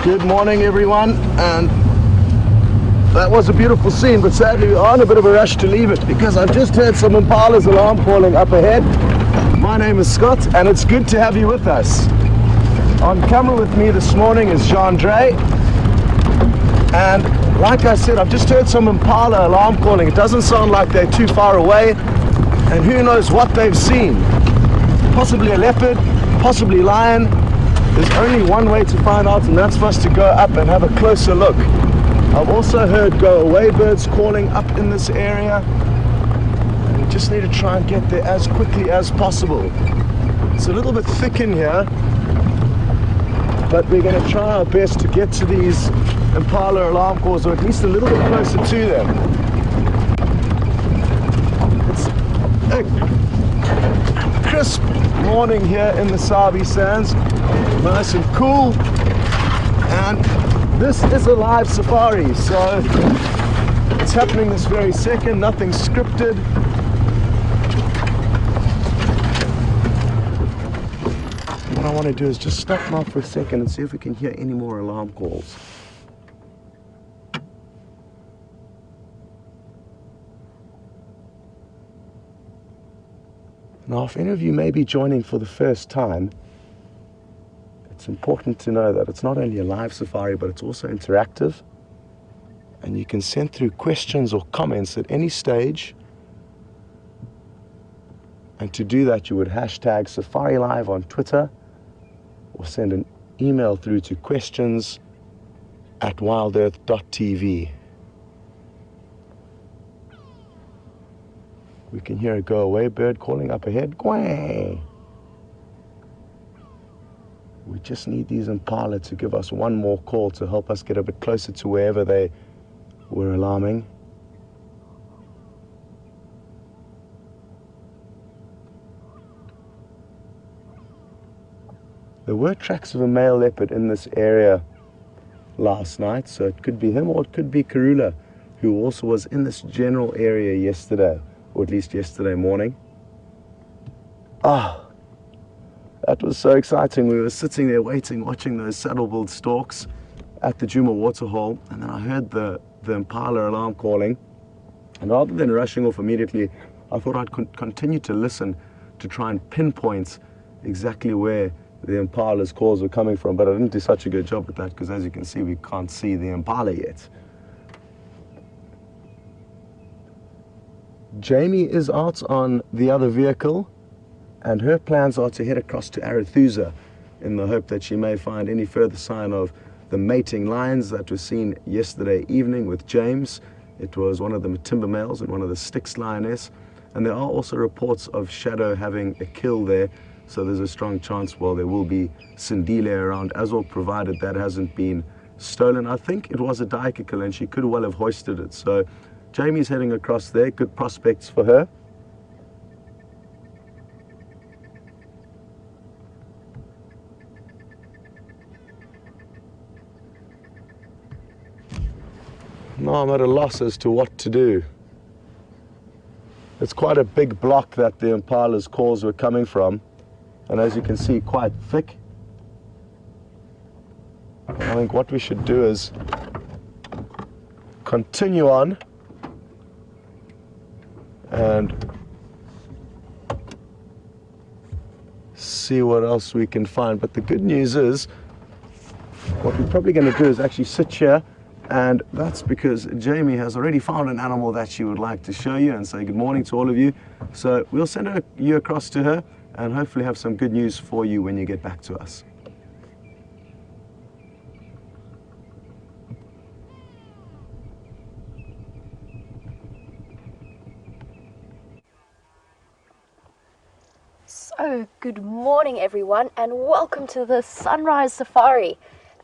Good morning, everyone, and that was a beautiful scene, but sadly we are in a bit of a rush to leave it because I've just heard some impala's alarm calling up ahead. My name is Scott, and it's good to have you with us. On camera with me this morning is Jean-Dre, and like I said, I've just heard some impala alarm calling. It doesn't sound like they're too far away, and who knows what they've seen. Possibly a leopard, possibly lion. There's only one way to find out, and that's for us to go up and have a closer look. I've also heard go-away birds calling up in this area, and we just need to try and get there as quickly as possible. It's a little bit thick in here, but we're going to try our best to get to these impala alarm calls, or at least a little bit closer to them. It's a crisp morning here in the Sabi Sands, nice and cool, and this is a live safari, so it's happening this very second, nothing scripted. What I want to do is just stop now for a second and see if we can hear any more alarm calls. Now, if any of you may be joining for the first time, it's important to know that it's not only a live safari, but it's also interactive. And you can send through questions or comments at any stage. And to do that, you would hashtag Safari Live on Twitter, or send an email through to questions@wildearth.tv. We can hear a go-away bird calling up ahead. Quang! We just need these impala to give us one more call to help us get a bit closer to wherever they were alarming. There were tracks of a male leopard in this area last night, so it could be him or it could be Karula, who also was in this general area yesterday, or at least yesterday morning. That was so exciting. We were sitting there waiting, watching those saddle-billed storks at the Djuma waterhole, and then I heard the impala alarm calling, and rather than rushing off immediately, I thought I'd continue to listen to try and pinpoint exactly where the impala's calls were coming from, but I didn't do such a good job at that because, as you can see, we can't see the impala yet. Jamie is out on the other vehicle, and her plans are to head across to Arathusa in the hope that she may find any further sign of the mating lions that were seen yesterday evening with James. It was one of the Matimba males and one of the Styx lioness, and there are also reports of Shadow having a kill there, so there's a strong chance, well, there will be Sindile around as well, provided that hasn't been stolen. I think it was a Daikakil, and she could well have hoisted it, so Jamie's heading across there. Good prospects for her. Now I'm at a loss as to what to do. It's quite a big block that the impala's calls were coming from, and as you can see, quite thick. I think what we should do is continue on and see what else we can find. But the good news is, what we're probably going to do is actually sit here, and that's because Jamie has already found an animal that she would like to show you and say good morning to all of you. So we'll send you across to her and hopefully have some good news for you when you get back to us. So, good morning everyone, and welcome to the Sunrise Safari.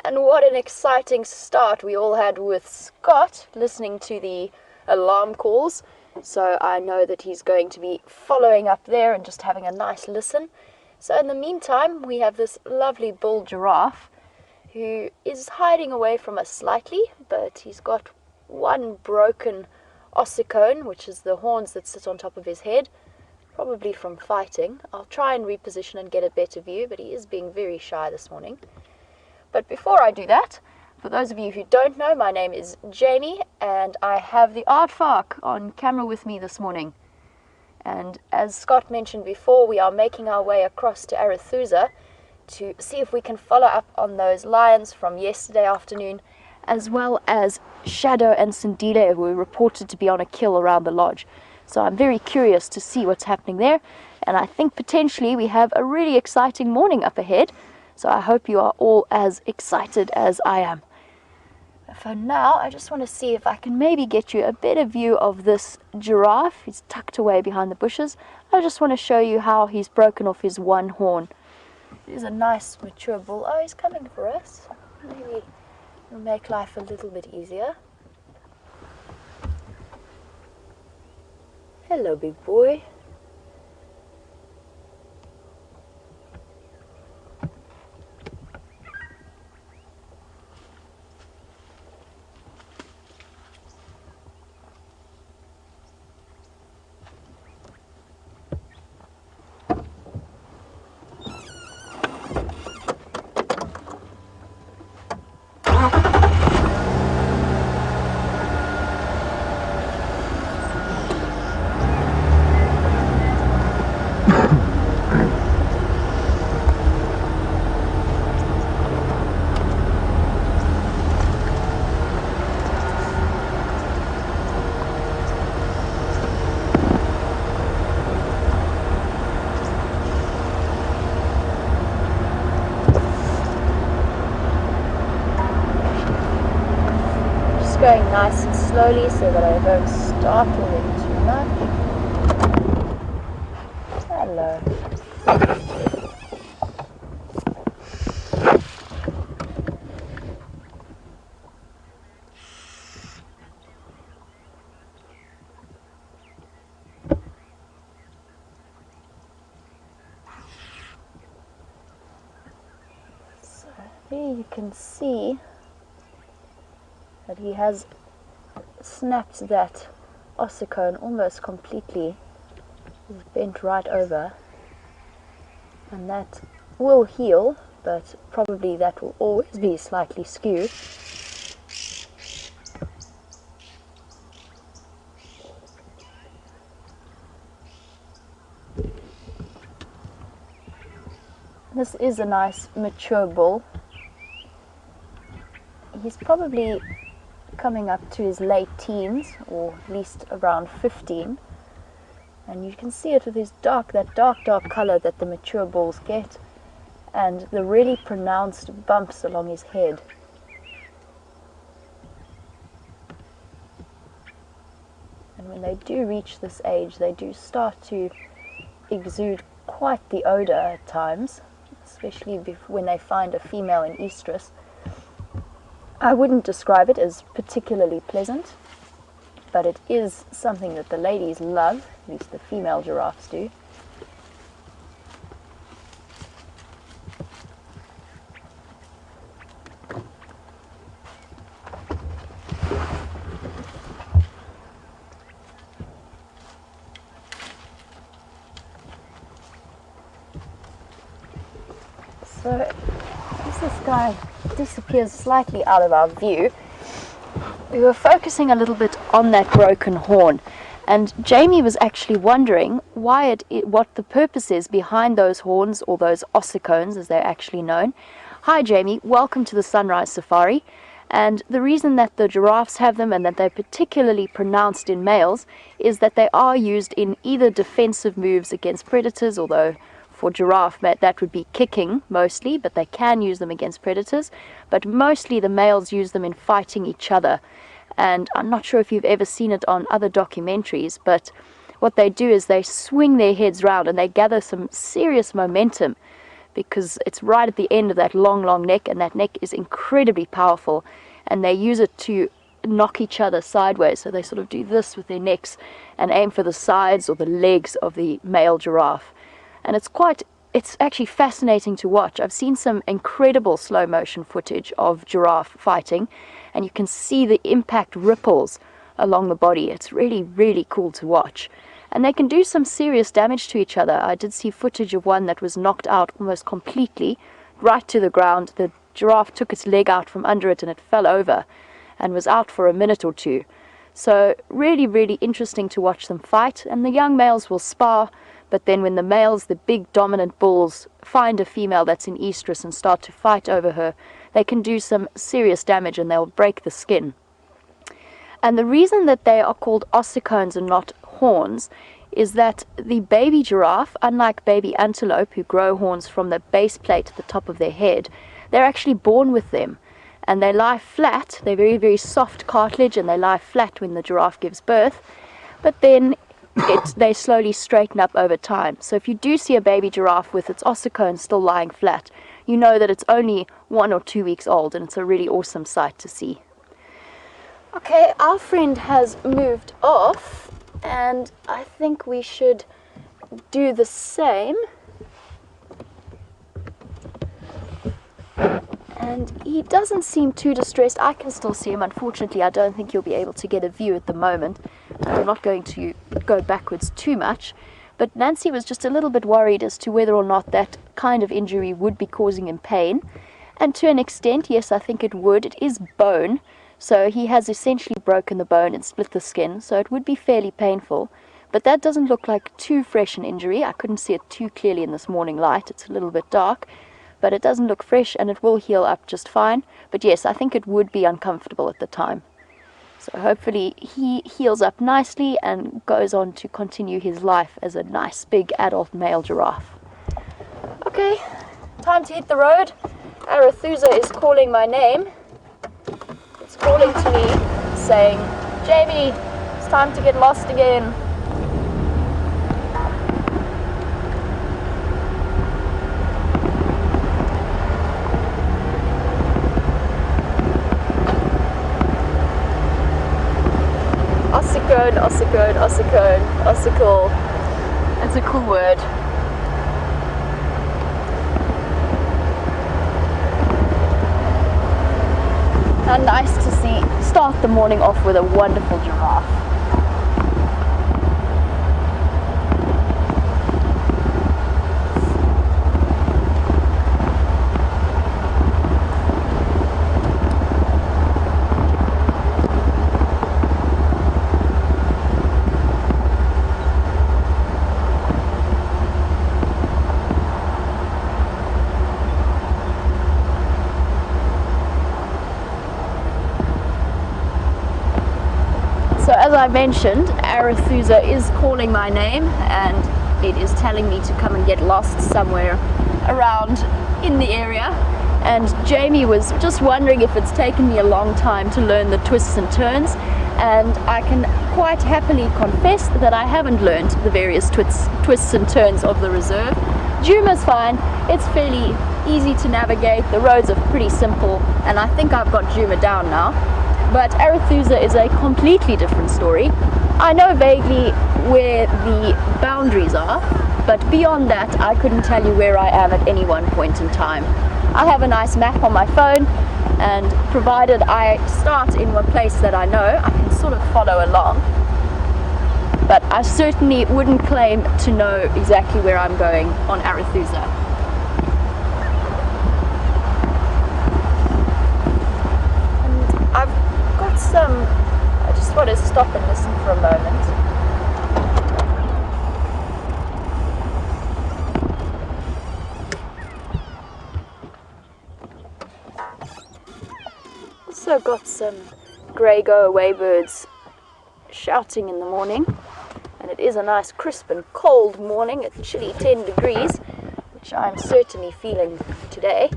And what an exciting start we all had with Scott listening to the alarm calls. So I know that he's going to be following up there and just having a nice listen. So in the meantime, we have this lovely bull giraffe who is hiding away from us slightly, but he's got one broken ossicone, which is the horns that sit on top of his head, probably from fighting. I'll try and reposition and get a better view, but he is being very shy this morning. But before I do that, For those of you who don't know, my name is Jamie, and I have the aardvark on camera with me this morning. And as Scott mentioned before, we are making our way across to Arethusa to see if we can follow up on those lions from yesterday afternoon, as well as Shadow and Sindile, who were reported to be on a kill around the lodge. So I'm very curious to see what's happening there, and I think potentially we have a really exciting morning up ahead, so I hope you are all as excited as I am. For now, I just want to see if I can maybe get you a better view of this giraffe. He's tucked away behind the bushes. I just want to show you how he's broken off his one horn. It is a nice mature bull. Oh, he's coming for us. Maybe it'll make life a little bit easier. Hello, big boy. Going nice and slowly so that I don't startle him too much. Hello. So here you can see that he has snapped that ossicone almost completely. He's bent right over, and that will heal, but probably that will always be slightly skewed. This is a nice mature bull. He's probably coming up to his late teens, or at least around 15, and you can see it with his dark color that the mature bulls get, and the really pronounced bumps along his head. And when they do reach this age, they do start to exude quite the odor at times, especially when they find a female in estrus. I wouldn't describe it as particularly pleasant, but it is something that the ladies love, at least the female giraffes do. So, as this guy disappears slightly out of our view, we were focusing a little bit on that broken horn, and Jamie was actually wondering what the purpose is behind those horns, or those ossicones as they're actually known. Hi Jamie, welcome to the Sunrise Safari. And the reason that the giraffes have them, and that they're particularly pronounced in males, is that they are used in either defensive moves against predators, although for giraffe that would be kicking mostly, but they can use them against predators. But mostly the males use them in fighting each other. And I'm not sure if you've ever seen it on other documentaries, but what they do is they swing their heads round and they gather some serious momentum, because it's right at the end of that long neck, and that neck is incredibly powerful, and they use it to knock each other sideways. So they sort of do this with their necks and aim for the sides or the legs of the male giraffe. And it's actually fascinating to watch. I've seen some incredible slow motion footage of giraffe fighting, and you can see the impact ripples along the body. It's really, really cool to watch. And they can do some serious damage to each other. I did see footage of one that was knocked out almost completely, right to the ground. The giraffe took its leg out from under it and it fell over and was out for a minute or two. So really, really interesting to watch them fight. And the young males will spar, but then when the males, the big dominant bulls, find a female that's in estrus and start to fight over her, they can do some serious damage and they'll break the skin. And the reason that they are called ossicones and not horns is that the baby giraffe, unlike baby antelope who grow horns from the base plate at the top of their head, they're actually born with them. And they lie flat. They're very, very soft cartilage, and they lie flat when the giraffe gives birth. But then they slowly straighten up over time. So if you do see a baby giraffe with its ossicones still lying flat, you know that it's only 1 or 2 weeks old, and it's a really awesome sight to see. Okay, our friend has moved off, and I think we should do the same. And he doesn't seem too distressed. I can still see him. Unfortunately, I don't think you'll be able to get a view at the moment. I'm not going to go backwards too much. But Nancy was just a little bit worried as to whether or not that kind of injury would be causing him pain. And to an extent, yes, I think it would. It is bone. So he has essentially broken the bone and split the skin. So it would be fairly painful. But that doesn't look like too fresh an injury. I couldn't see it too clearly in this morning light. It's a little bit dark. But it doesn't look fresh, and it will heal up just fine. But yes, I think it would be uncomfortable at the time. So hopefully he heals up nicely and goes on to continue his life as a nice big adult male giraffe. Okay, time to hit the road. Arethusa is calling my name. It's calling to me saying, "Jamie, it's time to get lost again." Ossicone, ossicone, ossicone, ossicle. That's a cool word. How nice to see, start the morning off with a wonderful giraffe. So as I mentioned, Arethusa is calling my name, and it is telling me to come and get lost somewhere around in the area. And Jamie was just wondering if it's taken me a long time to learn the twists and turns, and I can quite happily confess that I haven't learned the various twists and turns of the reserve. Juma's fine, it's fairly easy to navigate, the roads are pretty simple, and I think I've got Juma down now. But Arethusa is a completely different story. I know vaguely where the boundaries are, but beyond that I couldn't tell you where I am at any one point in time. I have a nice map on my phone, and provided I start in one place that I know, I can sort of follow along. But I certainly wouldn't claim to know exactly where I'm going on Arethusa. I just want to stop and listen for a moment. Also got some grey go-away birds shouting in the morning, and it is a nice crisp and cold morning at chilly 10 degrees, which I'm certainly feeling today.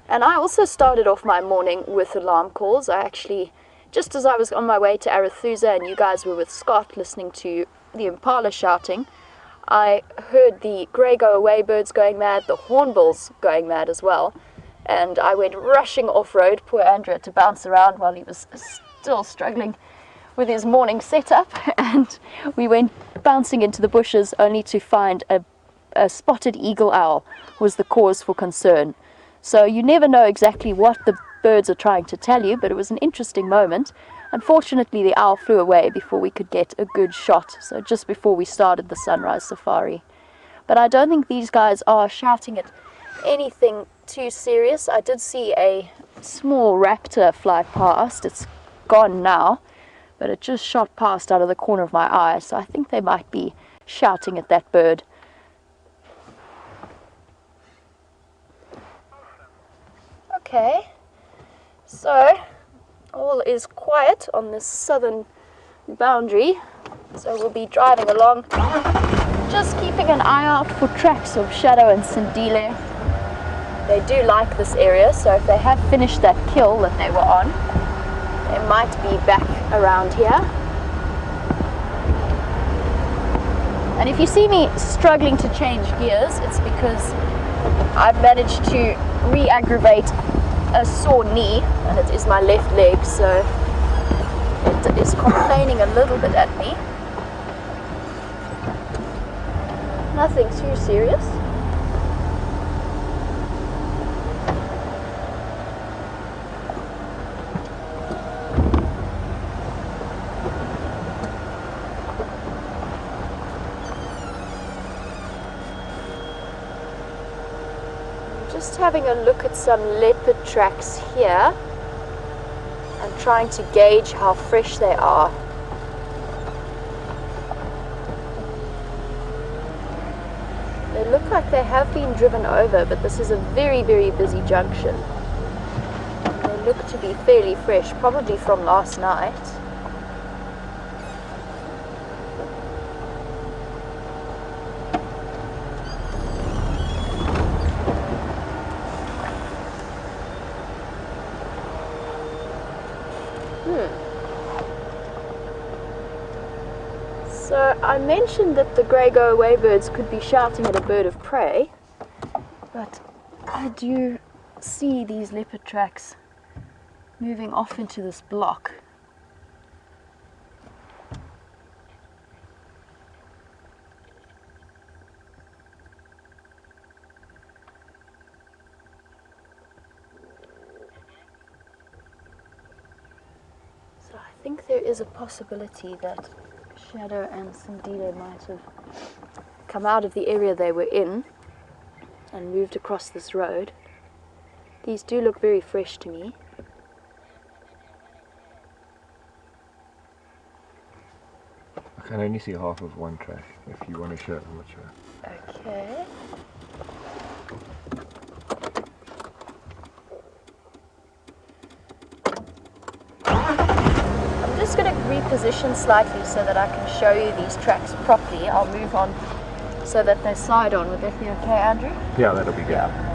And I also started off my morning with alarm calls. I actually, just as I was on my way to Arethusa and you guys were with Scott listening to the impala shouting, I heard the grey go-away birds going mad, the hornbills going mad as well, and I went rushing off-road. Poor Andrew had to bounce around while he was still struggling with his morning setup, and we went bouncing into the bushes only to find a spotted eagle owl was the cause for concern. So you never know exactly what the birds are trying to tell you, but it was an interesting moment. Unfortunately, the owl flew away before we could get a good shot, so just before we started the sunrise safari. But I don't think these guys are shouting at anything too serious. I did see a small raptor fly past. It's gone now, but it just shot past out of the corner of my eye, so I think they might be shouting at that bird. Okay, so all is quiet on this southern boundary, so we'll be driving along, just keeping an eye out for tracks of Shadow and Sindile. They do like this area, so if they have finished that kill that they were on, they might be back around here. And if you see me struggling to change gears, it's because I've managed to re-aggravate a sore knee, and it is my left leg, so it is complaining a little bit at me. Nothing too serious. Just having a look at some leopard tracks here and trying to gauge how fresh they are. They look like they have been driven over, but this is a very, very busy junction. They look to be fairly fresh, probably from last night. So I mentioned that the grey go-away birds could be shouting at a bird of prey, but I do see these leopard tracks moving off into this block. So I think there is a possibility that Shadow and Sindile might have come out of the area they were in and moved across this road. These do look very fresh to me. I can only see half of one track, if you want to show them what you're... Okay. I'm just going to reposition slightly so that I can show you these tracks properly. I'll move on so that they side on. Would that be okay, Andrew? Yeah, that'll be good. Yeah.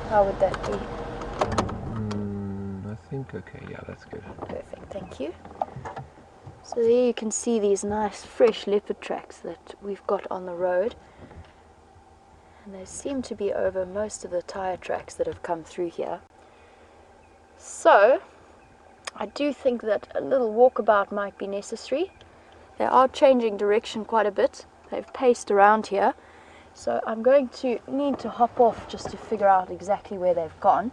How would that be? I think okay, yeah, that's good. Perfect, thank you. So there you can see these nice fresh leopard tracks that we've got on the road. And they seem to be over most of the tyre tracks that have come through here. So, I do think that a little walkabout might be necessary. They are changing direction quite a bit. They've paced around here. So I'm going to need to hop off just to figure out exactly where they've gone.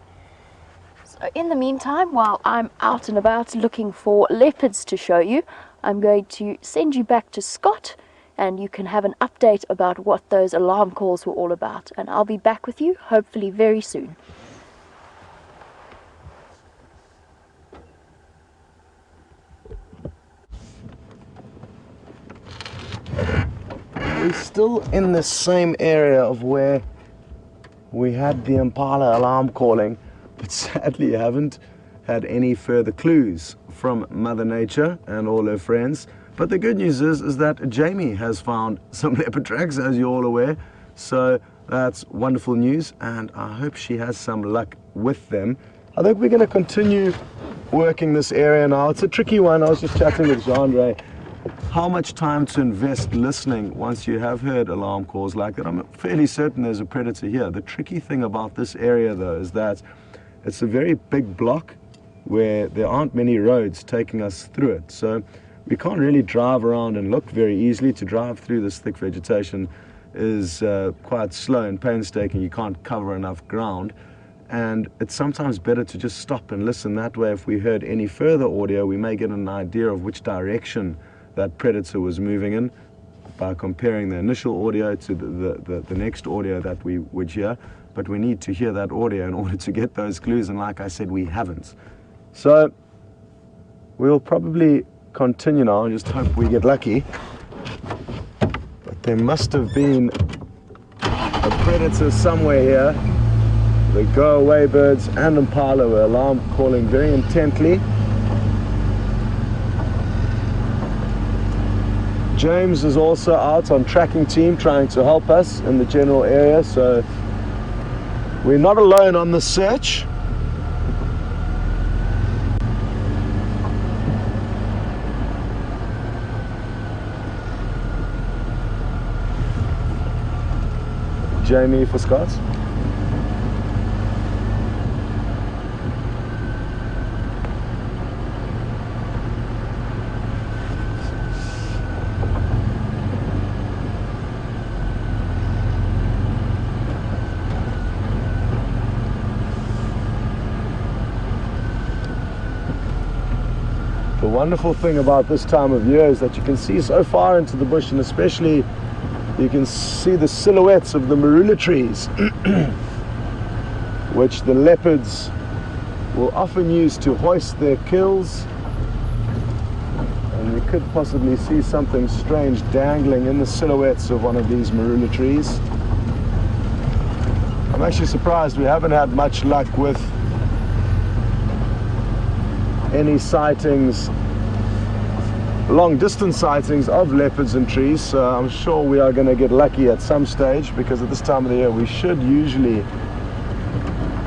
So in the meantime, while I'm out and about looking for leopards to show you, I'm going to send you back to Scott and you can have an update about what those alarm calls were all about. And I'll be back with you hopefully very soon. We're still in the same area of where we had the impala alarm calling, but sadly haven't had any further clues from Mother Nature and all her friends. But the good news is that Jamie has found some leopard tracks, as you're all aware, so that's wonderful news, and I hope she has some luck with them. I think we're going to continue working this area now. It's a tricky one. I was just chatting with Jean-Ray. How much time to invest listening once you have heard alarm calls like that? I'm fairly certain there's a predator here. The tricky thing about this area though is that it's a very big block where there aren't many roads taking us through it. So we can't really drive around and look very easily. To drive through this thick vegetation is quite slow and painstaking. You can't cover enough ground, and it's sometimes better to just stop and listen. That way, if we heard any further audio, we may get an idea of which direction that predator was moving in by comparing the initial audio to the next audio that we would hear. But we need to hear that audio in order to get those clues, and like I said, we haven't. So we'll probably continue now and just hope we get lucky. But there must have been a predator somewhere here. The go-away birds and impala were alarm calling very intently. James is also out on tracking team trying to help us in the general area, so we're not alone on the search. Jamie for Scott. The wonderful thing about this time of year is that you can see so far into the bush, and especially you can see the silhouettes of the marula trees, which the leopards will often use to hoist their kills. And you could possibly see something strange dangling in the silhouettes of one of these marula trees. I'm actually surprised we haven't had much luck with any sightings, long distance sightings of leopards in trees, so I'm sure we are going to get lucky at some stage, because at this time of the year we should usually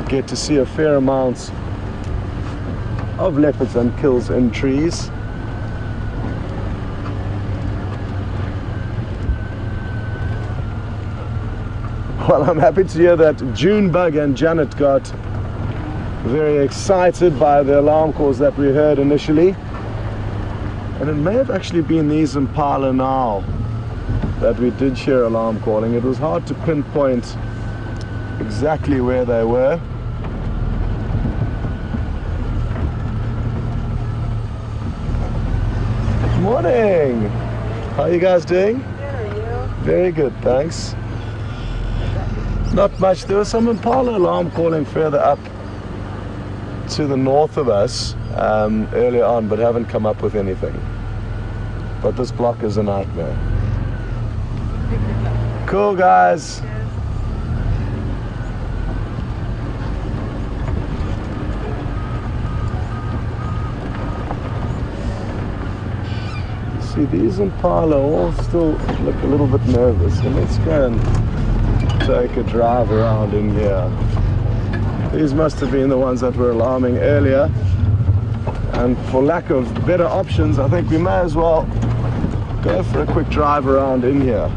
get to see a fair amount of leopards and kills in trees. Well, I'm happy to hear that Junebug and Janet got very excited by the alarm calls that we heard initially, and it may have actually been these impala now that we did hear alarm calling. It was hard to pinpoint exactly where they were. Good morning. How are you guys doing? Good, are you? Very good, thanks. Not much. There was some impala alarm calling further up to the north of us earlier on, but haven't come up with anything. But this block is a nightmare. Cool, guys. See, these impala all still look a little bit nervous, so let's go and take a drive around in here. These must have been the ones that were alarming earlier, and for lack of better options, I think we may as well go for a quick drive around in here.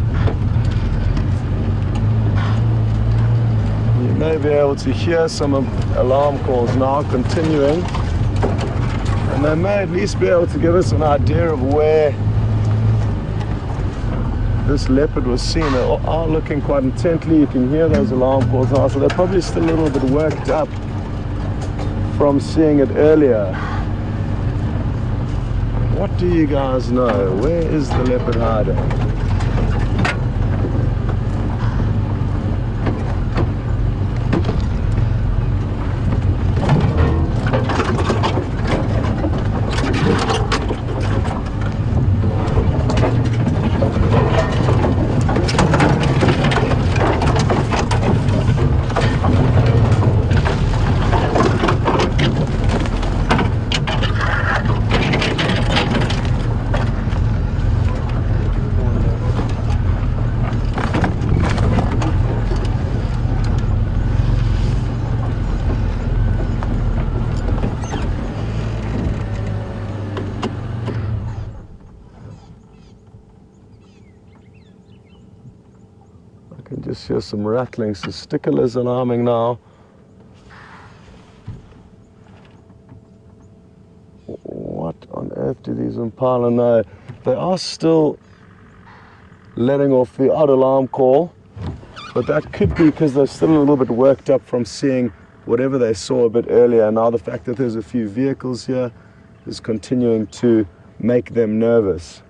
You may be able to hear some alarm calls now continuing, and they may at least be able to give us an idea of where this leopard was seen. They are looking quite intently. You can hear those alarm calls now, so they're probably still a little bit worked up from seeing it earlier. What do you guys know? Where is the leopard hiding? I can just hear some rattling. So Sticker's alarming now. What on earth? earth do these impala know? They are still letting off the odd alarm call, but that could be because they're still a little bit worked up from seeing whatever they saw a bit earlier. Now the fact that there's a few vehicles here is continuing to make them nervous.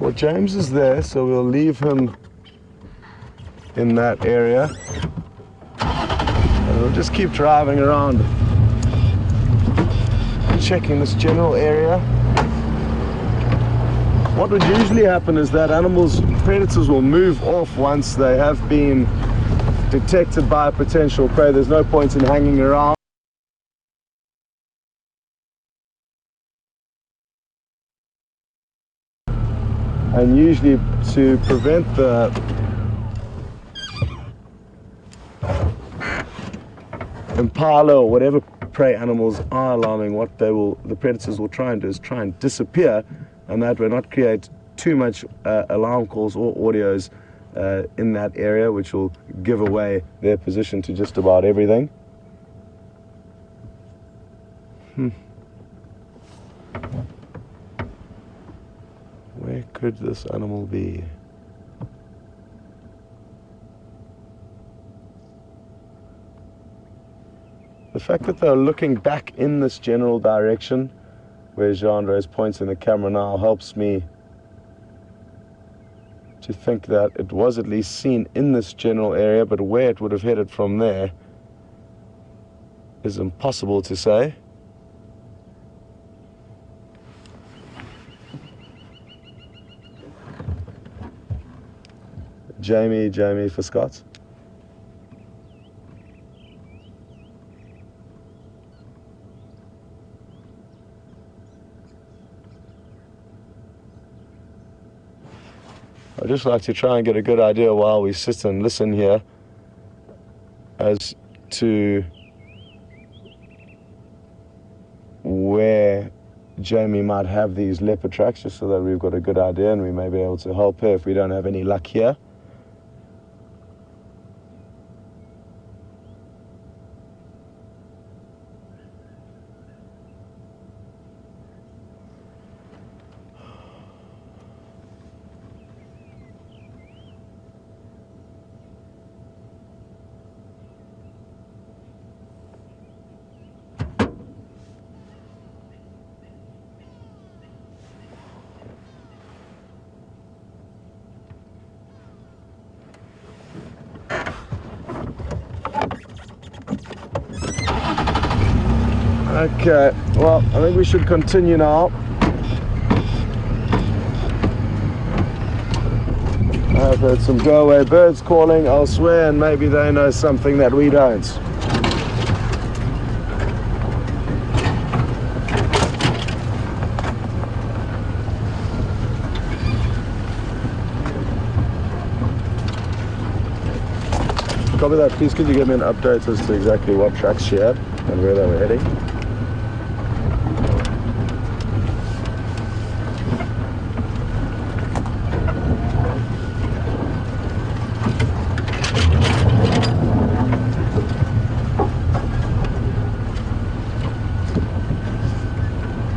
Well, James is there, so we'll leave him in that area. And we'll just keep driving around, checking this general area. What would usually happen is that predators will move off once they have been detected by a potential prey. There's no point in hanging around. And usually to prevent the impala or whatever prey animals are alarming, what the predators will try and do is try and disappear, and that will not create too much alarm calls or audios in that area, which will give away their position to just about everything. Where could this animal be? The fact that they're looking back in this general direction where Jean-Andre is pointing the camera now helps me to think that it was at least seen in this general area, but where it would have headed from there is impossible to say. Jamie for Scott. I'd just like to try and get a good idea while we sit and listen here as to where Jamie might have these leopard tracks, just so that we've got a good idea and we may be able to help her if we don't have any luck here. Okay, well, I think we should continue now. I've heard some go-away birds calling elsewhere, and maybe they know something that we don't. Copy that. Please could you give me an update as to exactly what tracks she had and where they were heading?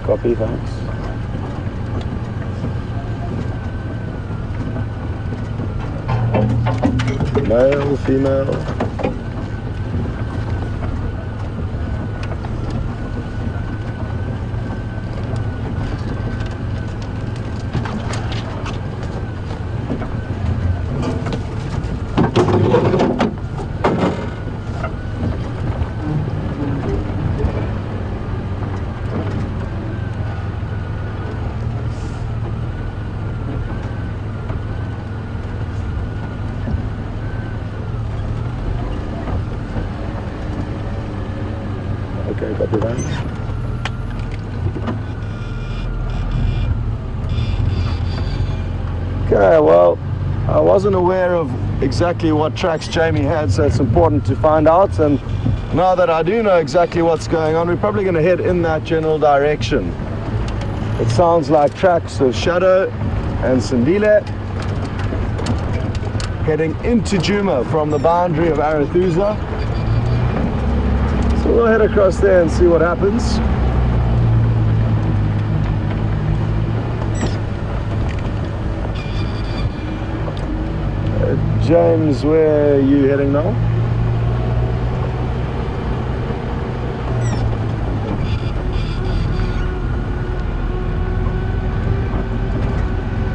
Copy, thanks. Male, female. Okay, copy that. Okay, well, I wasn't aware of exactly what tracks Jamie had, so it's important to find out. And now that I do know exactly what's going on, we're probably going to head in that general direction. It sounds like tracks of Shadow and Sindile. heading into Juma from the boundary of Arathusa. So we'll head across there and see what happens. James, where are you heading now?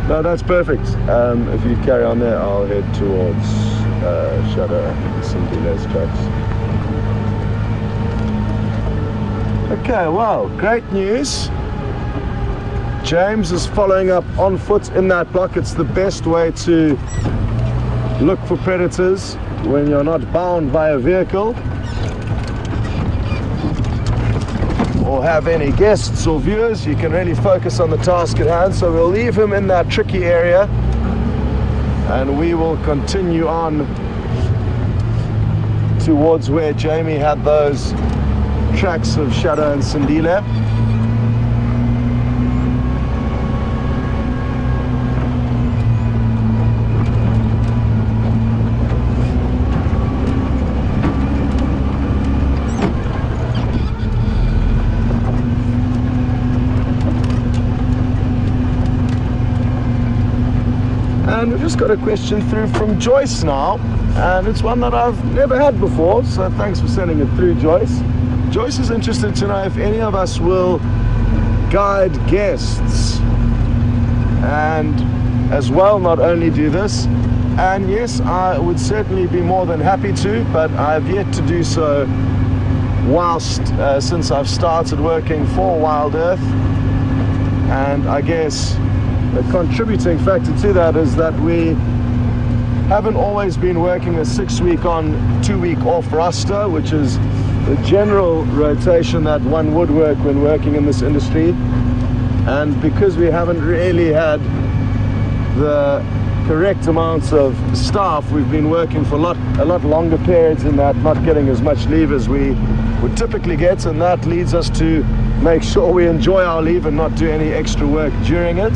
No, that's perfect. If you carry on there, I'll head towards Shadow and Sindile's tracks. Okay, well, great news. James is following up on foot in that block. It's the best way to look for predators when you're not bound by a vehicle or have any guests or viewers. You can really focus on the task at hand. So we'll leave him in that tricky area and we will continue on towards where Jamie had those tracks of Shadow and Sindile. And we've just got a question through from Joyce now, and it's one that I've never had before, so thanks for sending it through, Joyce. Joyce is interested to know if any of us will guide guests and as well not only do this, and yes, I would certainly be more than happy to, but I've yet to do so whilst since I've started working for WildEarth. And I guess the contributing factor to that is that we haven't always been working a 6-week on, 2-week off roster, which is the general rotation that one would work when working in this industry. And because we haven't really had the correct amounts of staff, we've been working for a lot longer periods in that, not getting as much leave as we would typically get, and that leads us to make sure we enjoy our leave and not do any extra work during it.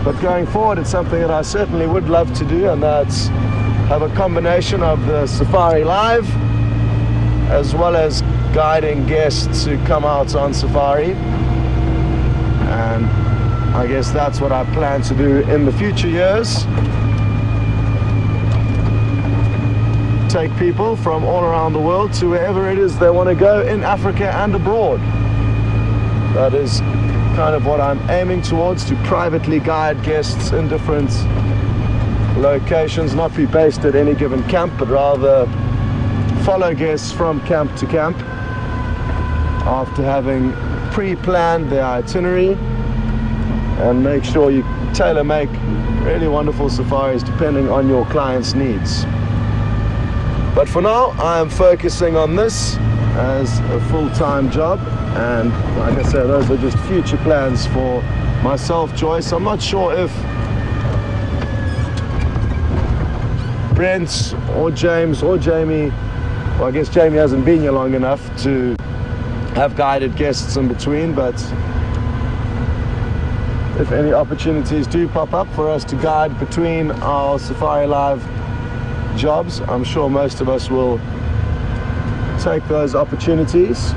But going forward, it's something that I certainly would love to do, and that's have a combination of the Safari Live as well as guiding guests who come out on safari. And I guess that's what I plan to do in the future years. Take people from all around the world to wherever it is they want to go in Africa and abroad. That is kind of what I'm aiming towards, to privately guide guests in different locations, not be based at any given camp, but rather follow guests from camp to camp after having pre-planned their itinerary, and make sure you tailor-make really wonderful safaris depending on your client's needs. But for now, I am focusing on this as a full-time job, and like I said, those are just future plans for myself, Joyce. I'm not sure if Brent or James or Jamie, well, I guess Jamie hasn't been here long enough to have guided guests in between, but if any opportunities do pop up for us to guide between our Safari Live jobs, I'm sure most of us will take those opportunities.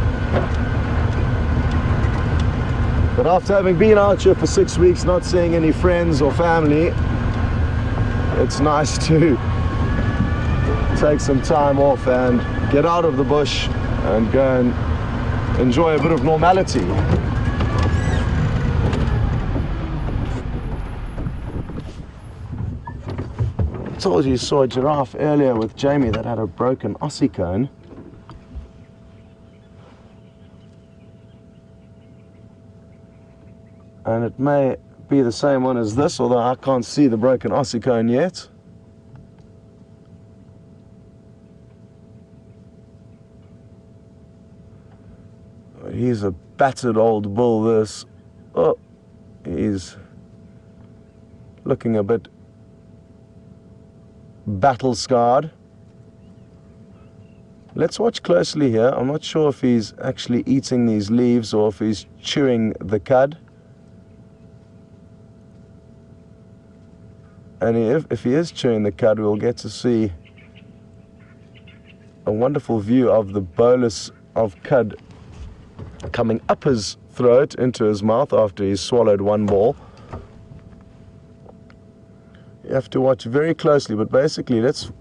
But after having been out here for 6 weeks, not seeing any friends or family, it's nice to take some time off and get out of the bush and go and enjoy a bit of normality. I told you saw a giraffe earlier with Jamie that had a broken ossicone. And it may be the same one as this, although I can't see the broken ossicone yet. He's a battered old bull, this. Oh, he's looking a bit battle scarred. Let's watch closely here. I'm not sure if he's actually eating these leaves or if he's chewing the cud. And if he is chewing the cud, we'll get to see a wonderful view of the bolus of cud coming up his throat into his mouth after he's swallowed one ball. You have to watch very closely, but basically let's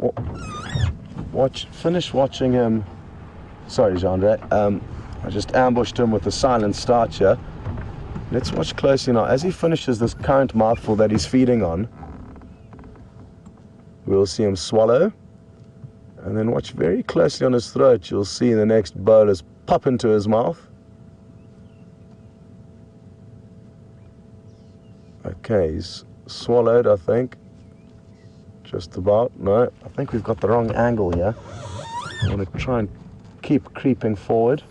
finish watching him. Sorry, Jean-Andre. I just ambushed him with a silent start here. Let's watch closely now. As he finishes this current mouthful that he's feeding on, we'll see him swallow. And then watch very closely on his throat. You'll see the next bolus pop into his mouth. Okay, he's swallowed, I think. Just about. No, I think we've got the wrong angle here. I want to try and keep creeping forward.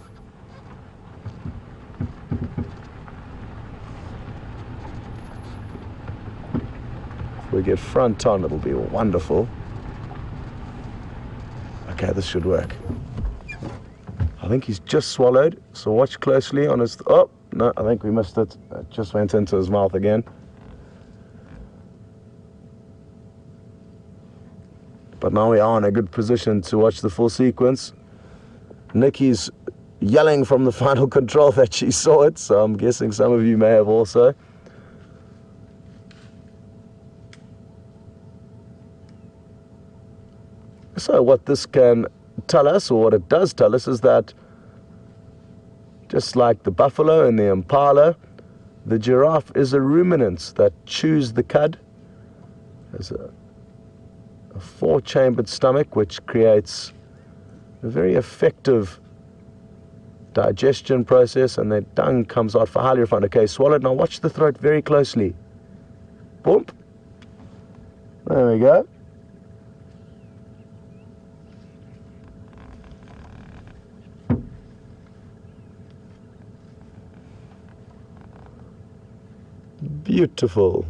If we get front on, it'll be wonderful. Okay, this should work. I think he's just swallowed, so watch closely on his... Oh, no, I think we missed it. It just went into his mouth again. But now we are in a good position to watch the full sequence. Nikki's yelling from the final control that she saw it, so I'm guessing some of you may have also. So what this can tell us, or what it does tell us, is that just like the buffalo and the impala, the giraffe is a ruminant that chews the cud. There's a four-chambered stomach, which creates a very effective digestion process, and their dung comes out for highly refined. Okay, swallowed. Now watch the throat very closely. Boom. There we go. Beautiful.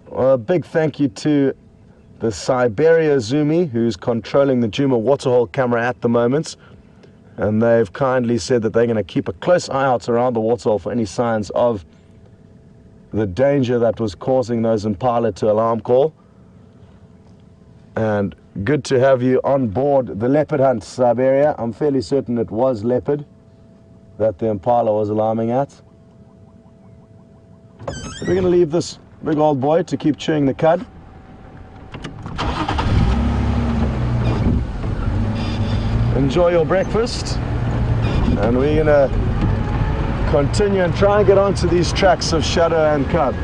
Well, a big thank you to the Siberia Zoomy, who's controlling the Juma waterhole camera at the moment. And they've kindly said that they're going to keep a close eye out around the waterhole for any signs of the danger that was causing those impala to alarm call. And good to have you on board the leopard hunt, Siberia. I'm fairly certain it was leopard that the impala was alarming at. We're going to leave this big old boy to keep chewing the cud. Enjoy your breakfast, and we're going to continue and try and get onto these tracks of shadow and cud.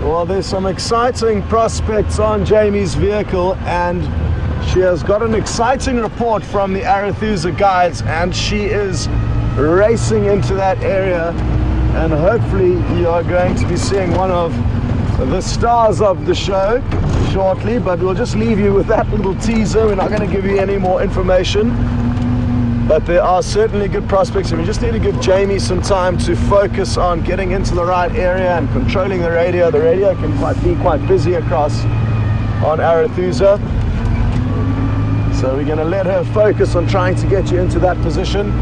Well, there's some exciting prospects on Jamie's vehicle, and she has got an exciting report from the Arethusa guides, and she is racing into that area, and hopefully you are going to be seeing one of the stars of the show shortly. But we'll just leave you with that little teaser. We're not going to give you any more information, but there are certainly good prospects, and we just need to give Jamie some time to focus on getting into the right area and controlling the radio. The radio can be quite busy across on Arethusa, so we're going to let her focus on trying to get you into that position.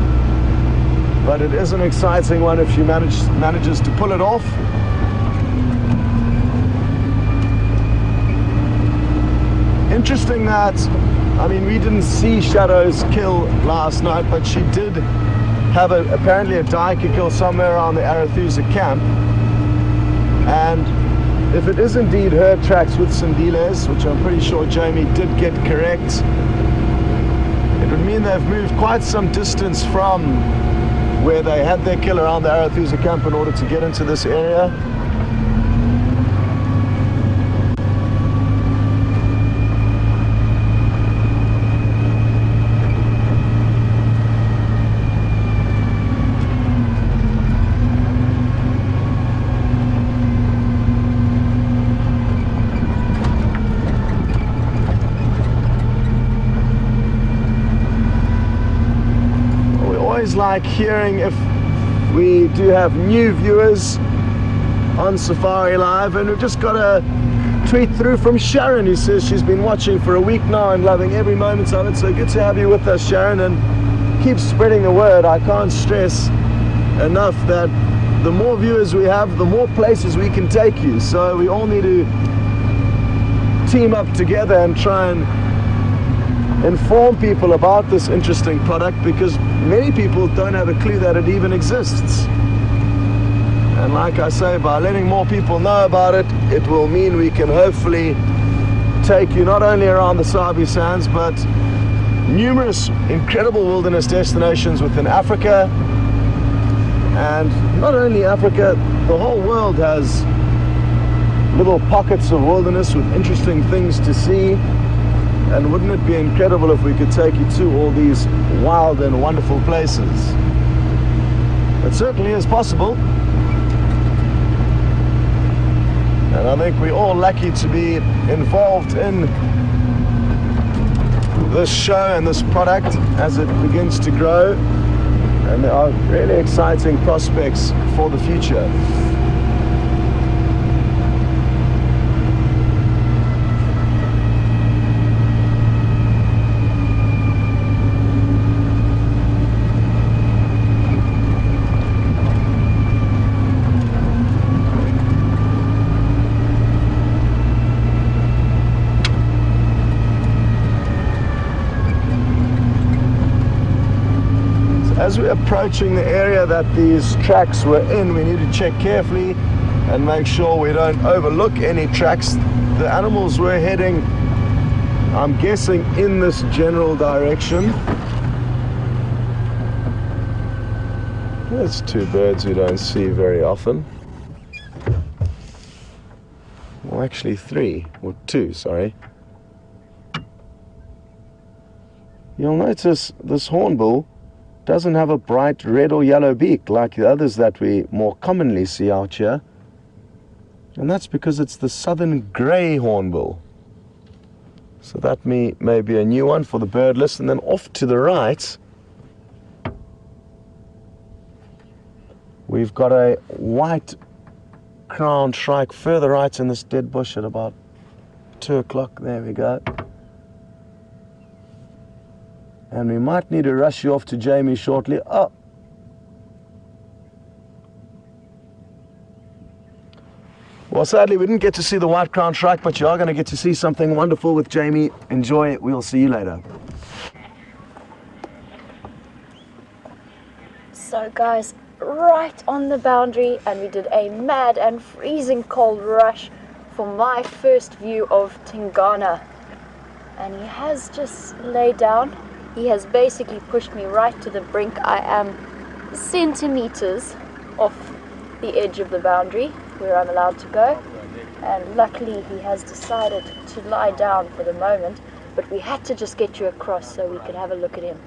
But it is an exciting one if she manages to pull it off. Interesting that, I mean, we didn't see Shadow's kill last night, but she did have apparently a Daika kill somewhere around the Arethusa camp. And if it is indeed her tracks with Sindiles, which I'm pretty sure Jamie did get correct, it would mean they've moved quite some distance from where they had their kill around the Arethusa camp in order to get into this area. always like hearing if we do have new viewers on Safari Live, and we've just got a tweet through from Sharon who says she's been watching for a week now and loving every moment of it. So good to have you with us, Sharon, and keep spreading the word. I can't stress enough that the more viewers we have, the more places we can take you. So we all need to team up together and try and inform people about this interesting product, because many people don't have a clue that it even exists. And like I say, by letting more people know about it, it will mean we can hopefully take you not only around the Sabi Sands, but numerous incredible wilderness destinations within Africa. And not only Africa, the whole world has little pockets of wilderness with interesting things to see. And wouldn't it be incredible if we could take you to all these wild and wonderful places? It certainly is possible. And I think we're all lucky to be involved in this show and this product as it begins to grow. And there are really exciting prospects for the future. As we're approaching the area that these tracks were in, we need to check carefully and make sure we don't overlook any tracks. The animals were heading, I'm guessing, in this general direction. There's two birds we don't see very often. Well, actually three, or two, sorry. You'll notice this hornbill doesn't have a bright red or yellow beak like the others that we more commonly see out here. And that's because it's the southern grey hornbill. So that may be a new one for the bird list. And then off to the right, we've got a white crowned shrike further right in this dead bush at about 2 o'clock. There we go. And we might need to rush you off to Jamie shortly. Oh. Well, sadly, we didn't get to see the white-crowned shrike, but you are going to get to see something wonderful with Jamie. Enjoy it. We'll see you later. So guys, right on the boundary, and we did a mad and freezing cold rush for my first view of Tingana. And he has just laid down. He has basically pushed me right to the brink. I am centimeters off the edge of the boundary where I'm allowed to go. And luckily he has decided to lie down for the moment, but we had to just get you across so we could have a look at him.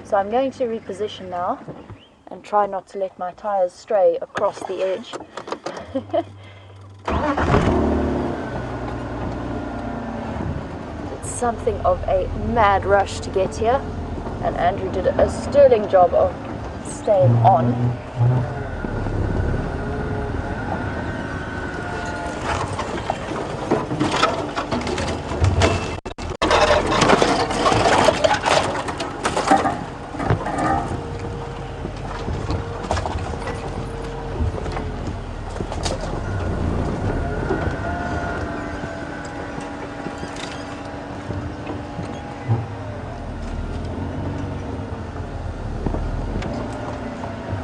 So I'm going to reposition now and try not to let my tires stray across the edge. Something of a mad rush to get here, and Andrew did a sterling job of staying on.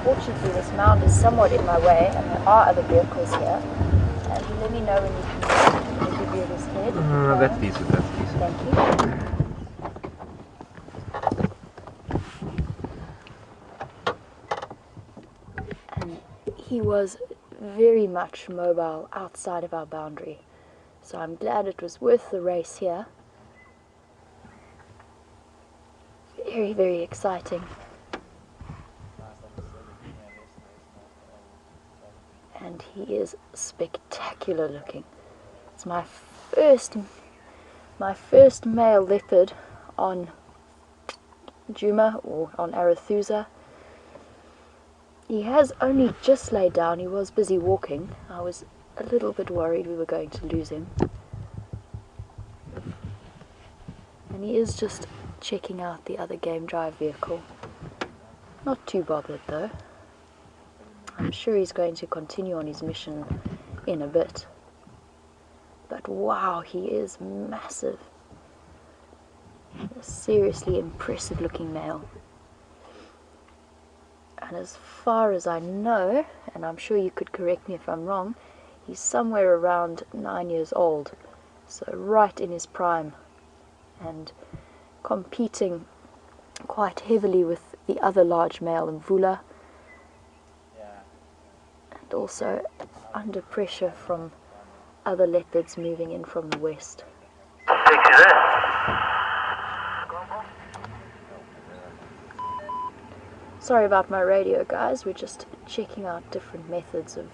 Fortunately, this mound is somewhat in my way, and there are other vehicles here. And you let me know when you can give you his head. That's decent, that's decent. Thank you. And he was very much mobile outside of our boundary. So I'm glad it was worth the race here. Very, very exciting. And he is spectacular looking. It's my first male leopard on Juma, or on Arethusa, He has only just laid down. He was busy walking. I was a little bit worried we were going to lose him. And he is just checking out the other game drive vehicle. Not too bothered though. I'm sure he's going to continue on his mission in a bit. But wow, he is massive. A seriously impressive looking male. And as far as I know, and I'm sure you could correct me if I'm wrong, he's somewhere around 9 years old. So right in his prime. And competing quite heavily with the other large male, Mvula. And also under pressure from other leopards moving in from the west. Sorry about my radio, guys. We're just checking out different methods of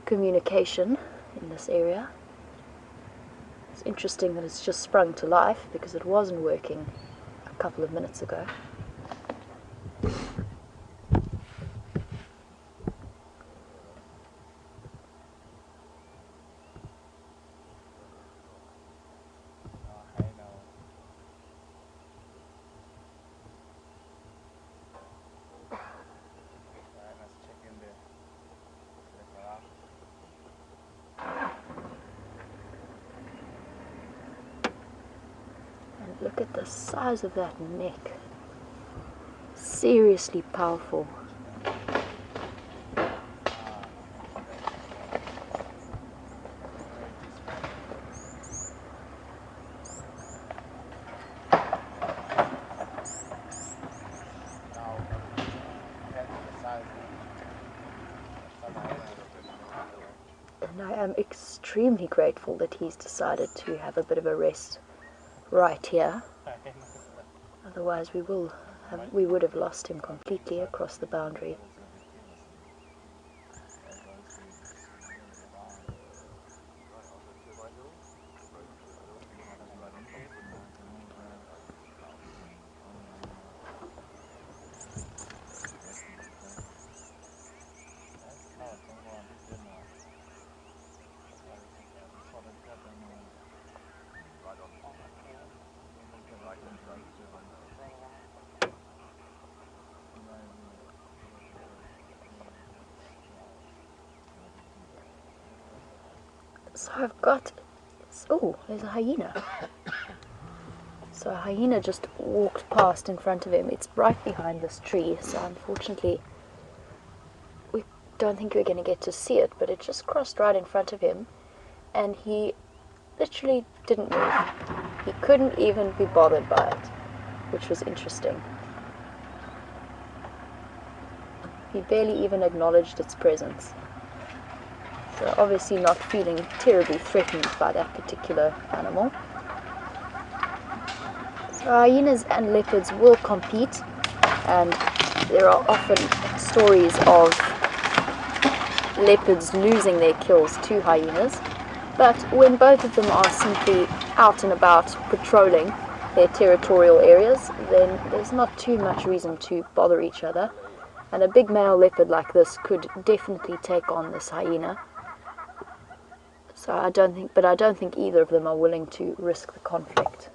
communication in this area. It's interesting that it's just sprung to life because it wasn't working a couple of minutes ago. Look at the size of that neck. Seriously powerful. And I am extremely grateful that he's decided to have a bit of a rest right here. Otherwise we would have lost him completely across the boundary. So I've got, oh, there's a hyena. So a hyena just walked past in front of him. It's right behind this tree, so unfortunately we don't think we're going to get to see it, but it just crossed right in front of him and he literally didn't move. He couldn't even be bothered by it, which was interesting. He barely even acknowledged its presence. So obviously not feeling terribly threatened by that particular animal. So hyenas and leopards will compete, and there are often stories of leopards losing their kills to hyenas. But when both of them are simply out and about patrolling their territorial areas, then there's not too much reason to bother each other. And a big male leopard like this could definitely take on this hyena. So I don't think either of them are willing to risk the conflict.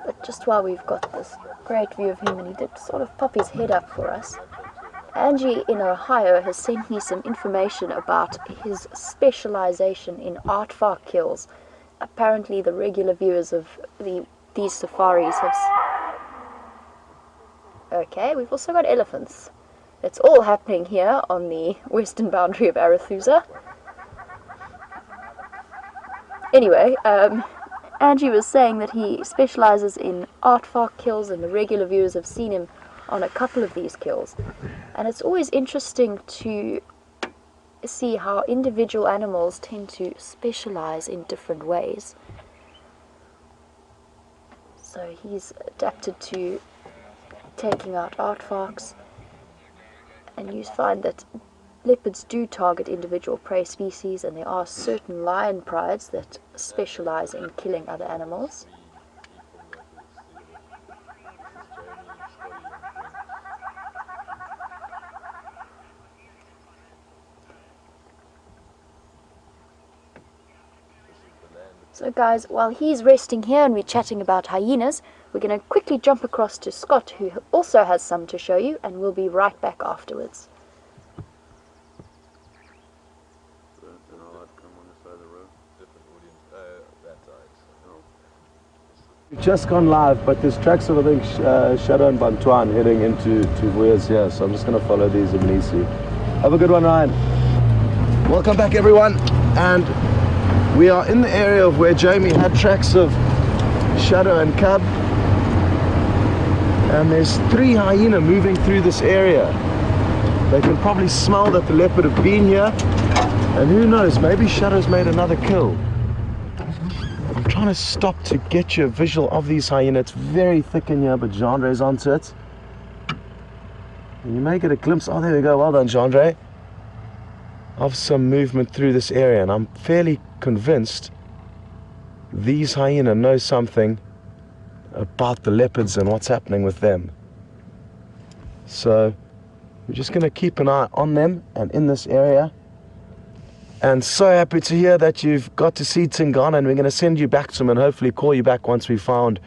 But just while we've got this great view of him, and he did sort of pop his head up for us, Angie in Ohio has sent me some information about his specialization in aardvark kills. Apparently the regular viewers of these safaris have... Okay, we've also got elephants. It's all happening here on the western boundary of Arathusa. Anyway, Angie was saying that he specializes in aardvark kills, and the regular viewers have seen him on a couple of these kills. And it's always interesting to see how individual animals tend to specialize in different ways. So he's adapted to taking out aardvarks, and you find that leopards do target individual prey species, and there are certain lion prides that specialize in killing other animals. So guys, while he's resting here and we're chatting about hyenas, we're going to quickly jump across to Scott, who also has some to show you, and we'll be right back afterwards. We've just gone live, but there's tracks of, I think, Shadow and Bantuan heading into Vuya's here, so I'm just going to follow these in Nisi. Have a good one, Ryan. Welcome back, everyone, and we are in the area of where Jamie had tracks of Shadow and Cub, and there's 3 hyena moving through this area. They can probably smell that the leopard have been here, and who knows, maybe Shadow's made another kill. I'm trying to stop to get you a visual of these hyena. It's very thick in here, but Jeanre's onto it. And you may get a glimpse, oh there we go, well done Jeanre, of some movement through this area, and I'm fairly convinced these hyena know something about the leopards and what's happening with them. So we're just going to keep an eye on them and in this area. And so happy to hear that you've got to see Tingana, and we're going to send you back to them and hopefully call you back once we found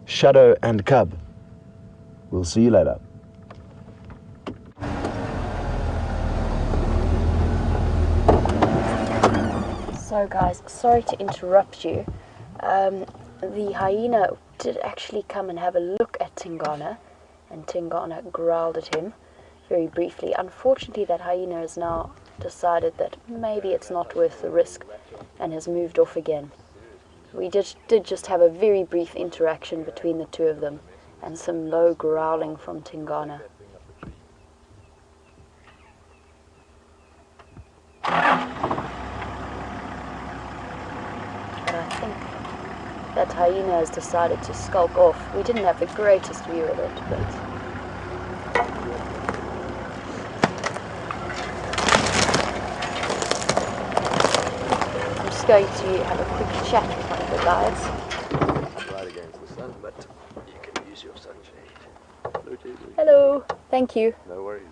Shadow and Cub. We'll see you later. So guys, sorry to interrupt you. The hyena did actually come and have a look at Tingana, and Tingana growled at him very briefly. Unfortunately, that hyena has now decided that maybe it's not worth the risk and has moved off again. We did just have a very brief interaction between the two of them and some low growling from Tingana. But I think that hyena has decided to skulk off. We didn't have the greatest view of it, but going to have a quick chat with one of the guides. Right against the sun, but you can use your sunshade. Hello, thank you. No worries.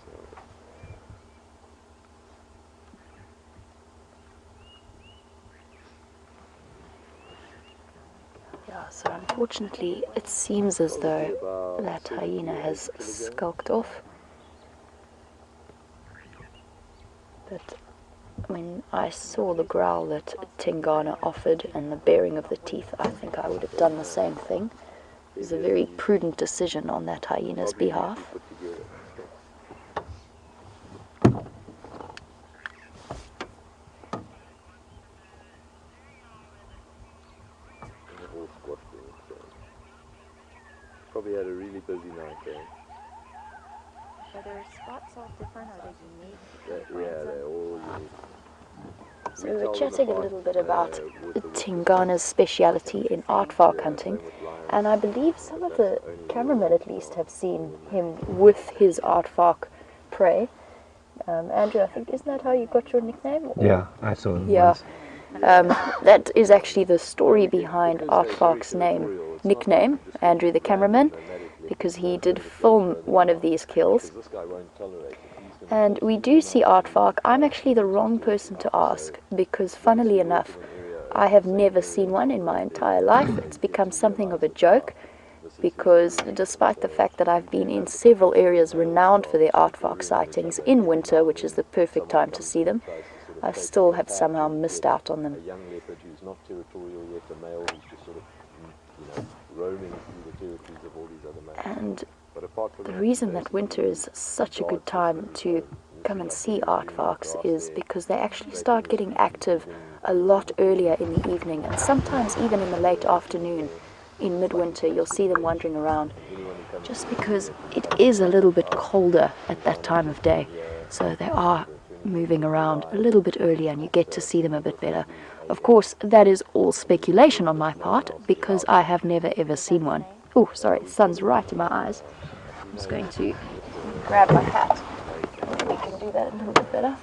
Yeah, so unfortunately it seems as though that hyena has skulked off. But when I saw the growl that Tingana offered and the baring of the teeth, I think I would have done the same thing. It was a very prudent decision on that hyena's behalf. Probably had a really busy night there. Are their spots all different? Are they unique? Yeah, they're all unique. So we were chatting a little bit about Tingana's speciality in aardvark hunting, and I believe some of the cameramen at least have seen him with his aardvark prey. Andrew, I think, isn't that how you got your nickname? Yeah, I saw him. Yeah, that is actually the story behind aardvark's nickname, Andrew the cameraman, because he did film one of these kills. And we do see aardvark. I'm actually the wrong person to ask, because funnily enough, I have never seen one in my entire life. It's become something of a joke, because despite the fact that I've been in several areas renowned for their aardvark sightings in winter, which is the perfect time to see them, I still have somehow missed out on them. And the reason that winter is such a good time to come and see aardvarks is because they actually start getting active a lot earlier in the evening, and sometimes even in the late afternoon. In midwinter you'll see them wandering around, just because it is a little bit colder at that time of day, so they are moving around a little bit earlier and you get to see them a bit better. Of course, that is all speculation on my part, because I have never ever seen one. Oh, sorry, the sun's right in my eyes. I'm just going to grab my hat. We can do that a little bit better.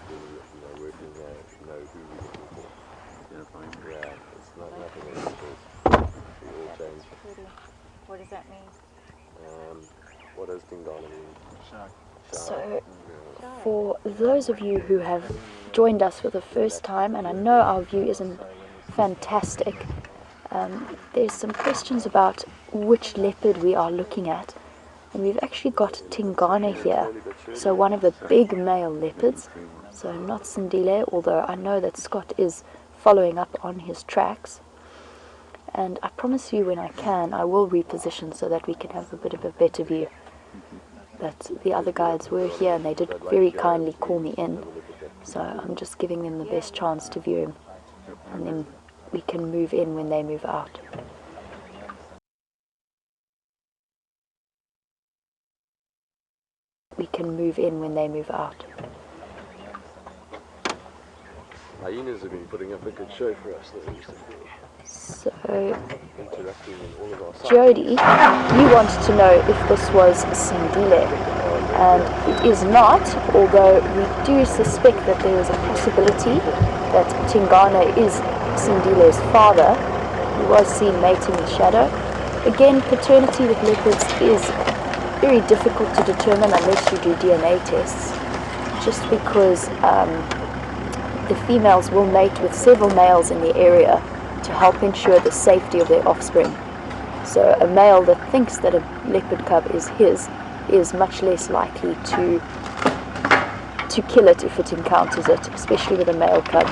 What does that mean? What does Tingana mean? So, for those of you who have joined us for the first time, and I know our view isn't fantastic, there's some questions about which leopard we are looking at. And we've actually got Tingana here, so one of the big male leopards. So not Sindile, although I know that Scott is following up on his tracks. And I promise you when I can, I will reposition so that we can have a bit of a better view. But the other guides were here and they did very kindly call me in. So I'm just giving them the best chance to view him. And then we can move in when they move out. We can move in when they move out. Hyenas have been putting up a good show for us. So, Jody, you wanted to know if this was Sindile, and it is not, although we do suspect that there is a possibility that Tingana is Sindile's father, who was seen mating with Shadow. Again, paternity with leopards is very difficult to determine unless you do DNA tests, just because the females will mate with several males in the area to help ensure the safety of their offspring. So a male that thinks that a leopard cub is his is much less likely to kill it if it encounters it, especially with a male cub.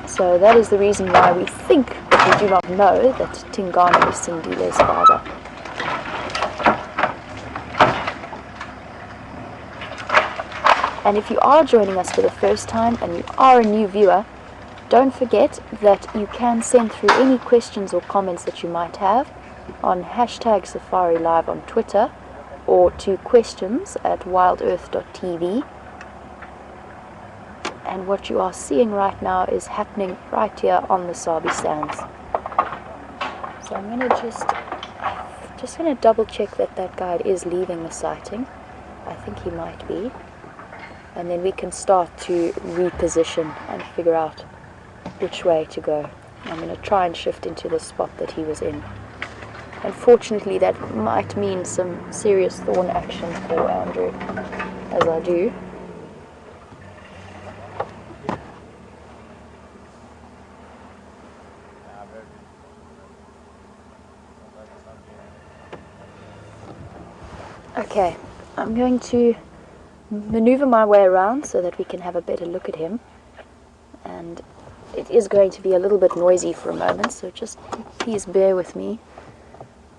So that is the reason why we think, but we do not know, that Tingana is Sindile's father. And if you are joining us for the first time and you are a new viewer, don't forget that you can send through any questions or comments that you might have on #SafariLive on Twitter or to questions@wildearth.tv. And what you are seeing right now is happening right here on the Sabi Sands. So I'm going to just going to double check that that guide is leaving the sighting. I think he might be. And then we can start to reposition and figure out which way to go. I'm going to try and shift into the spot that he was in. Unfortunately, that might mean some serious thorn action for Andrew, as I do. Okay, I'm going to maneuver my way around so that we can have a better look at him. And it is going to be a little bit noisy for a moment, so just please bear with me.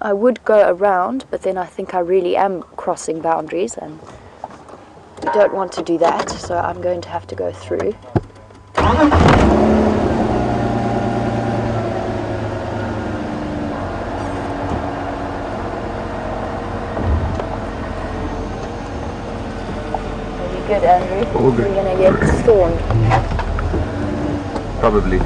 I would go around, but then I think I really am crossing boundaries and I don't want to do that, so I'm going to have to go through. Good, Andrew. All good. We're going to get stormed. Probably.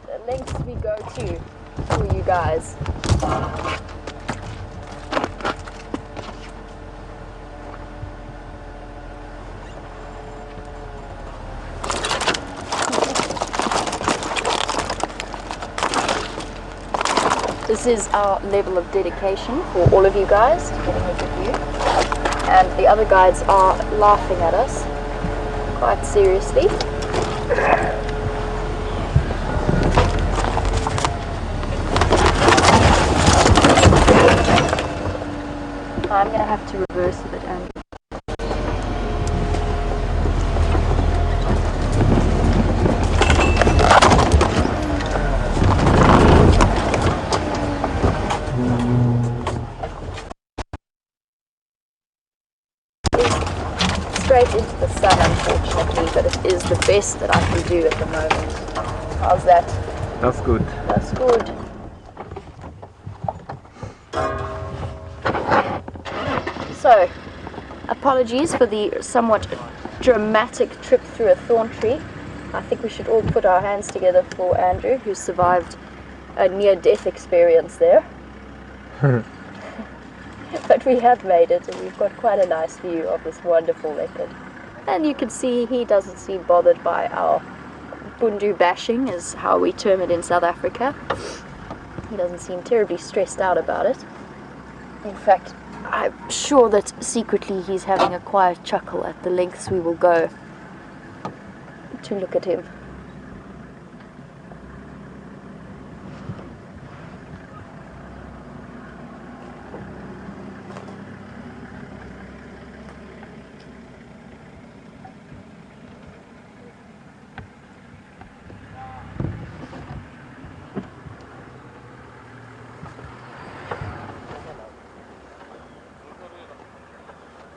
The lengths we go to for you guys. This is our level of dedication for all of you guys to getting a good view. And the other guides are laughing at us quite seriously. I'm going to have to reverse a bit, Andrew. Straight into the sun, unfortunately, but it is the best that I can do at the moment. How's that? That's good. That's good. So, apologies for the somewhat dramatic trip through a thorn tree. I think we should all put our hands together for Andrew, who survived a near-death experience there. But we have made it, and we've got quite a nice view of this wonderful leopard. And you can see he doesn't seem bothered by our bundu bashing is how we term it in South Africa. He doesn't seem terribly stressed out about it. In fact, I'm sure that secretly he's having a quiet chuckle at the lengths we will go to look at him.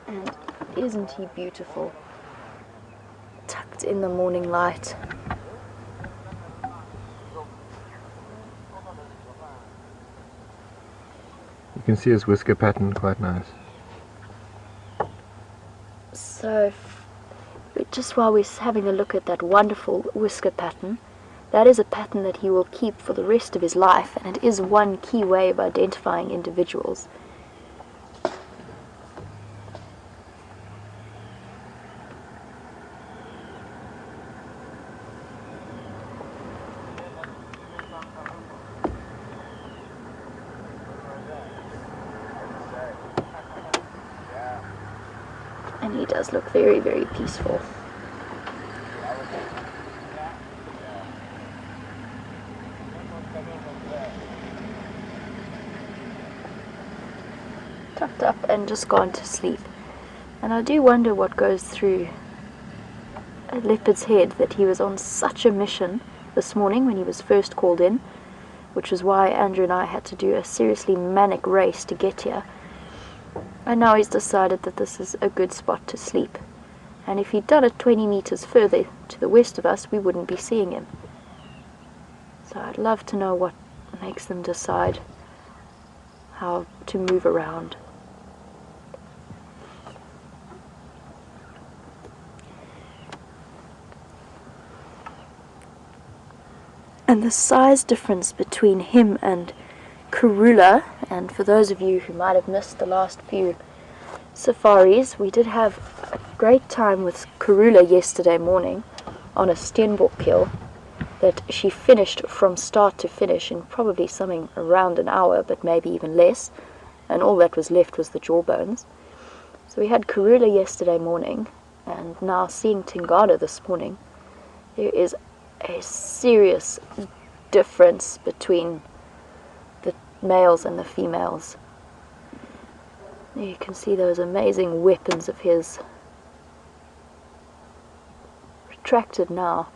And isn't he beautiful? Tucked in the morning light. You can see his whisker pattern, quite nice. So, just while we're having a look at that wonderful whisker pattern, that is a pattern that he will keep for the rest of his life, and it is one key way of identifying individuals. And he does look very, very peaceful. Tucked up and just gone to sleep. And I do wonder what goes through a leopard's head, that he was on such a mission this morning when he was first called in, which is why Andrew and I had to do a seriously manic race to get here. And now he's decided that this is a good spot to sleep. And if he'd done it 20 meters further to the west of us, we wouldn't be seeing him. So I'd love to know what makes them decide how to move around. And the size difference between him and Karula, and for those of you who might have missed the last few safaris, we did have a great time with Karula yesterday morning on a Steenbok hill that she finished from start to finish in probably something around an hour, but maybe even less, and all that was left was the jawbones. So we had Karula yesterday morning, and now seeing Tingana this morning, there is a serious difference between the males and the females. You can see those amazing weapons of his retracted now,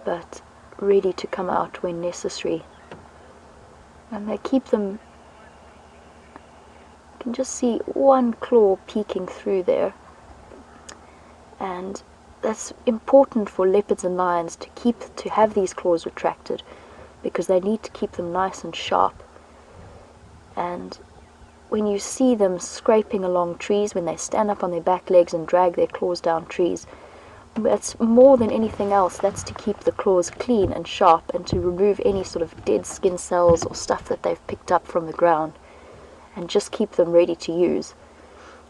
but ready to come out when necessary. And they keep them, you can just see one claw peeking through there. And that's important for leopards and lions to have these claws retracted, because they need to keep them nice and sharp. And when you see them scraping along trees, when they stand up on their back legs and drag their claws down trees, that's more than anything else, that's to keep the claws clean and sharp and to remove any sort of dead skin cells or stuff that they've picked up from the ground, and just keep them ready to use.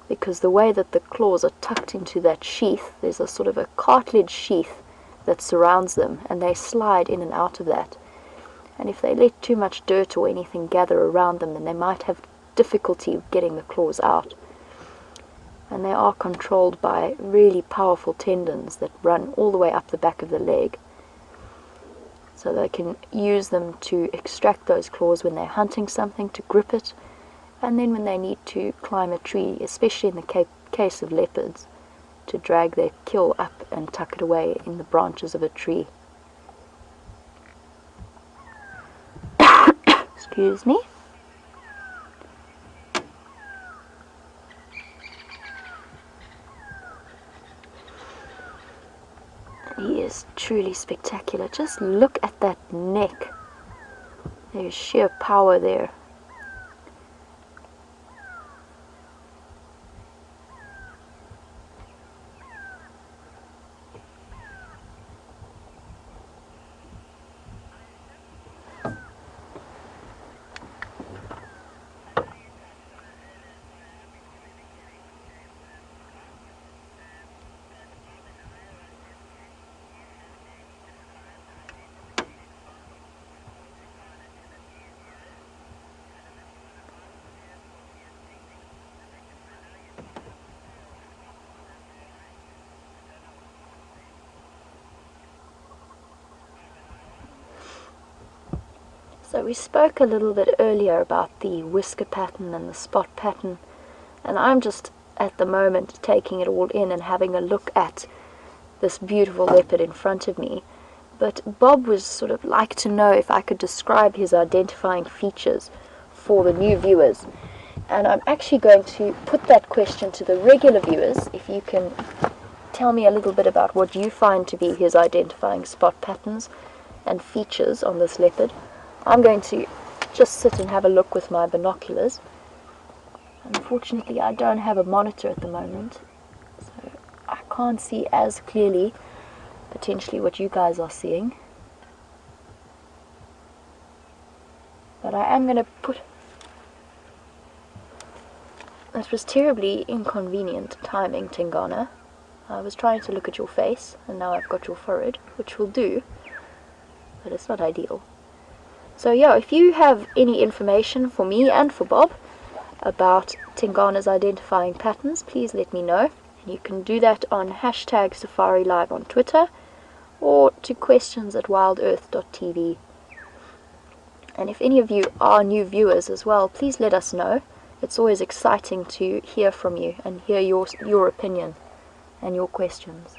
Because the way that the claws are tucked into that sheath, there's a sort of a cartilage sheath that surrounds them, and they slide in and out of that. And if they let too much dirt or anything gather around them, then they might have difficulty getting the claws out. And they are controlled by really powerful tendons that run all the way up the back of the leg. So they can use them to extract those claws when they're hunting something, to grip it, and then when they need to climb a tree, especially in the case of leopards, to drag their kill up and tuck it away in the branches of a tree. Excuse me. He is truly spectacular. Just look at that neck. There's sheer power there. So we spoke a little bit earlier about the whisker pattern and the spot pattern, and I'm just at the moment taking it all in and having a look at this beautiful leopard in front of me. But Bob was sort of like to know if I could describe his identifying features for the new viewers. And I'm actually going to put that question to the regular viewers. If you can tell me a little bit about what you find to be his identifying spot patterns and features on this leopard. I'm going to just sit and have a look with my binoculars. Unfortunately, I don't have a monitor at the moment, so I can't see as clearly potentially what you guys are seeing. But I am going to put... That was terribly inconvenient timing, Tingana. I was trying to look at your face, and now I've got your forehead, which will do, but it's not ideal. So yeah, if you have any information for me and for Bob about Tingana's identifying patterns, please let me know. You can do that on #SafariLive on Twitter, or to questions@wildearth.tv. And if any of you are new viewers as well, please let us know. It's always exciting to hear from you and hear your opinion and your questions.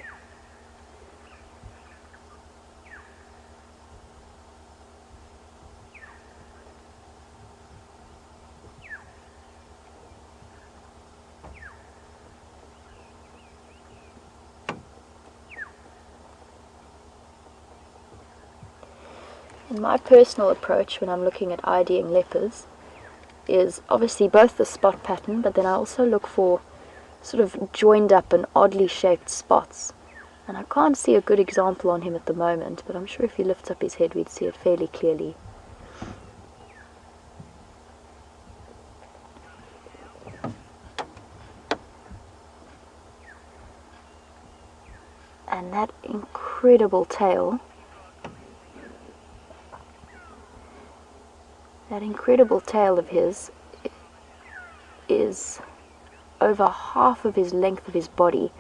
And my personal approach when I'm looking at IDing leopards is obviously both the spot pattern, but then I also look for sort of joined up and oddly shaped spots. And I can't see a good example on him at the moment, but I'm sure if he lifts up his head we'd see it fairly clearly. And that incredible tail, of his is over half of his length of his body,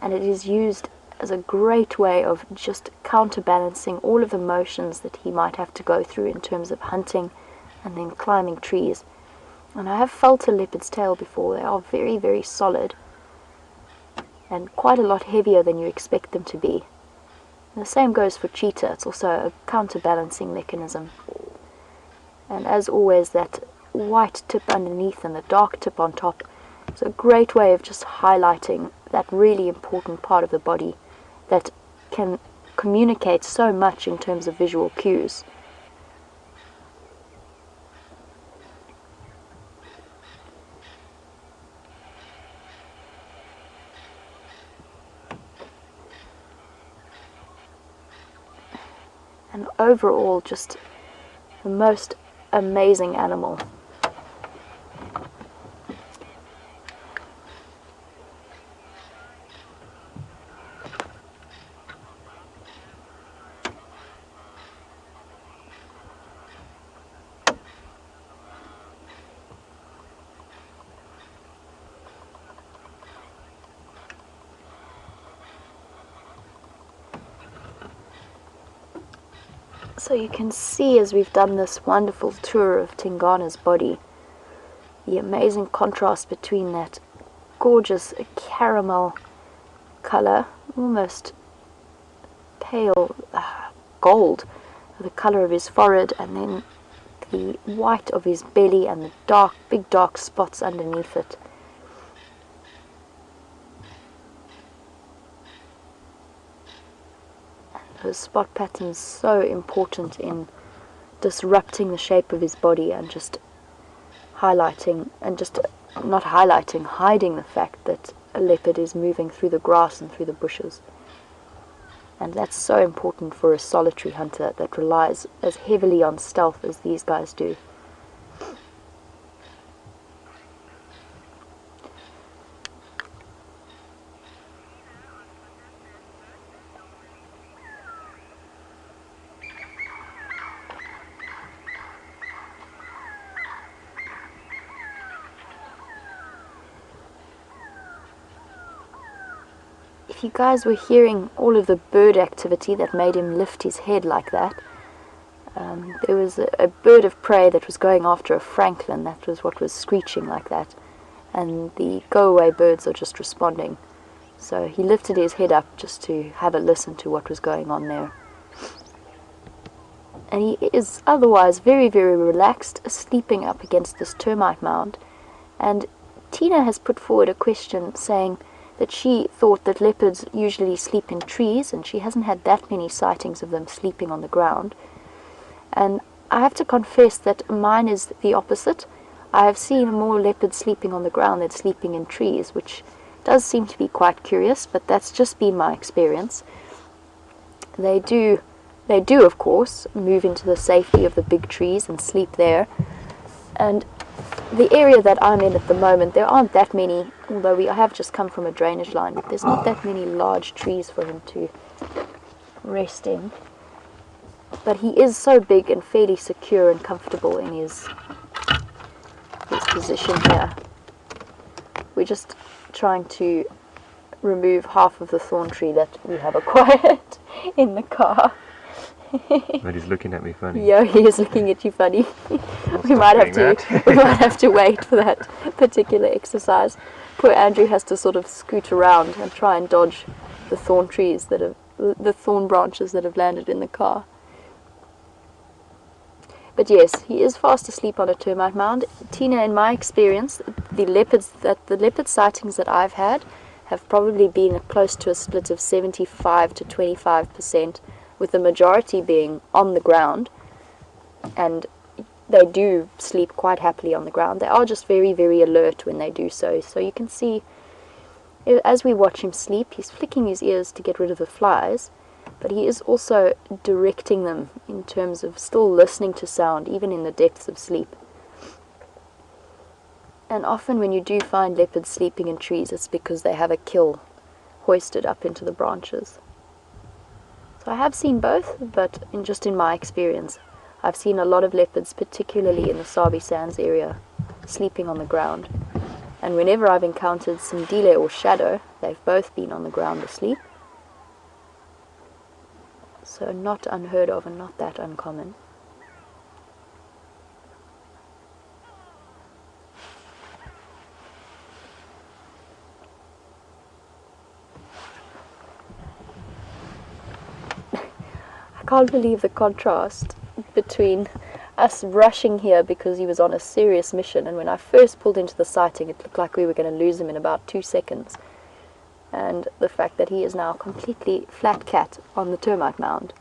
and it is used as a great way of just counterbalancing all of the motions that he might have to go through in terms of hunting and then climbing trees. And I have felt a leopard's tail before. They are very, very solid and quite a lot heavier than you expect them to be. And the same goes for cheetah. It's also a counterbalancing mechanism. And as always, that white tip underneath and the dark tip on top is a great way of just highlighting that really important part of the body that can communicate so much in terms of visual cues. And overall, just the most amazing animal. So you can see as we've done this wonderful tour of Tingana's body, the amazing contrast between that gorgeous caramel color, almost pale gold, the color of his forehead, and then the white of his belly and the big dark spots underneath it. Those spot patterns so important in disrupting the shape of his body and just highlighting, and just not highlighting, hiding the fact that a leopard is moving through the grass and through the bushes. And that's so important for a solitary hunter that relies as heavily on stealth as these guys do. If you guys were hearing all of the bird activity that made him lift his head like that, There was a bird of prey that was going after a francolin. That was what was screeching like that. And the go-away birds are just responding. So he lifted his head up just to have a listen to what was going on there. And he is otherwise very, very relaxed, sleeping up against this termite mound. And Tina has put forward a question saying that she thought that leopards usually sleep in trees, and she hasn't had that many sightings of them sleeping on the ground. And I have to confess that mine is the opposite. I have seen more leopards sleeping on the ground than sleeping in trees, which does seem to be quite curious, but that's just been my experience. They do, of course, move into the safety of the big trees and sleep there. And the area that I'm in at the moment, there aren't that many, although I have just come from a drainage line, but there's not that many large trees for him to rest in. But he is so big and fairly secure and comfortable in his position here. We're just trying to remove half of the thorn tree that we have acquired in the car. But he's looking at me funny. Yeah, he is looking at you funny. we might have to wait for that particular exercise. Poor Andrew has to sort of scoot around and try and dodge the thorn trees the thorn branches that have landed in the car. But yes, he is fast asleep on a termite mound. Tina, in my experience, the leopard sightings that I've had have probably been close to a split of 75 to 25%, with the majority being on the ground, and they do sleep quite happily on the ground. They are just very, very alert when they do so. So you can see, as we watch him sleep, he's flicking his ears to get rid of the flies, but he is also directing them in terms of still listening to sound, even in the depths of sleep. And often when you do find leopards sleeping in trees, it's because they have a kill hoisted up into the branches. So I have seen both, but just in my experience, I've seen a lot of leopards, particularly in the Sabi Sands area, sleeping on the ground. And whenever I've encountered Sindile or Shadow, they've both been on the ground asleep. So not unheard of and not that uncommon. I can't believe the contrast between us rushing here because he was on a serious mission, and when I first pulled into the sighting it looked like we were going to lose him in about 2 seconds, and the fact that he is now completely flat cat on the termite mound.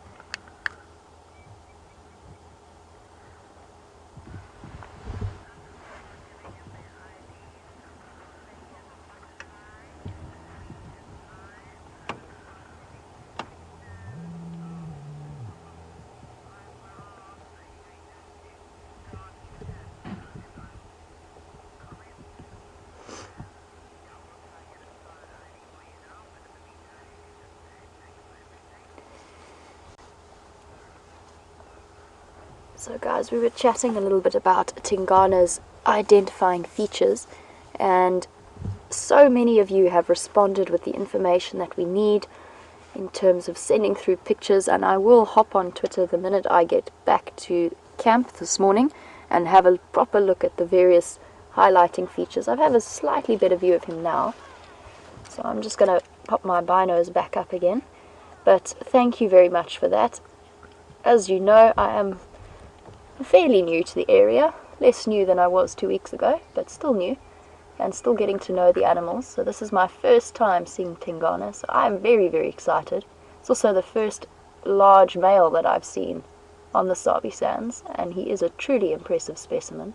So guys, we were chatting a little bit about Tingana's identifying features, and so many of you have responded with the information that we need in terms of sending through pictures, and I will hop on Twitter the minute I get back to camp this morning and have a proper look at the various highlighting features. I have a slightly better view of him now, so I'm just going to pop my binos back up again. But thank you very much for that. As you know, I am fairly new to the area, less new than I was 2 weeks ago, but still new, and still getting to know the animals. So this is my first time seeing Tingana, so I'm very, very excited. It's also the first large male that I've seen on the Sabi Sands, and he is a truly impressive specimen.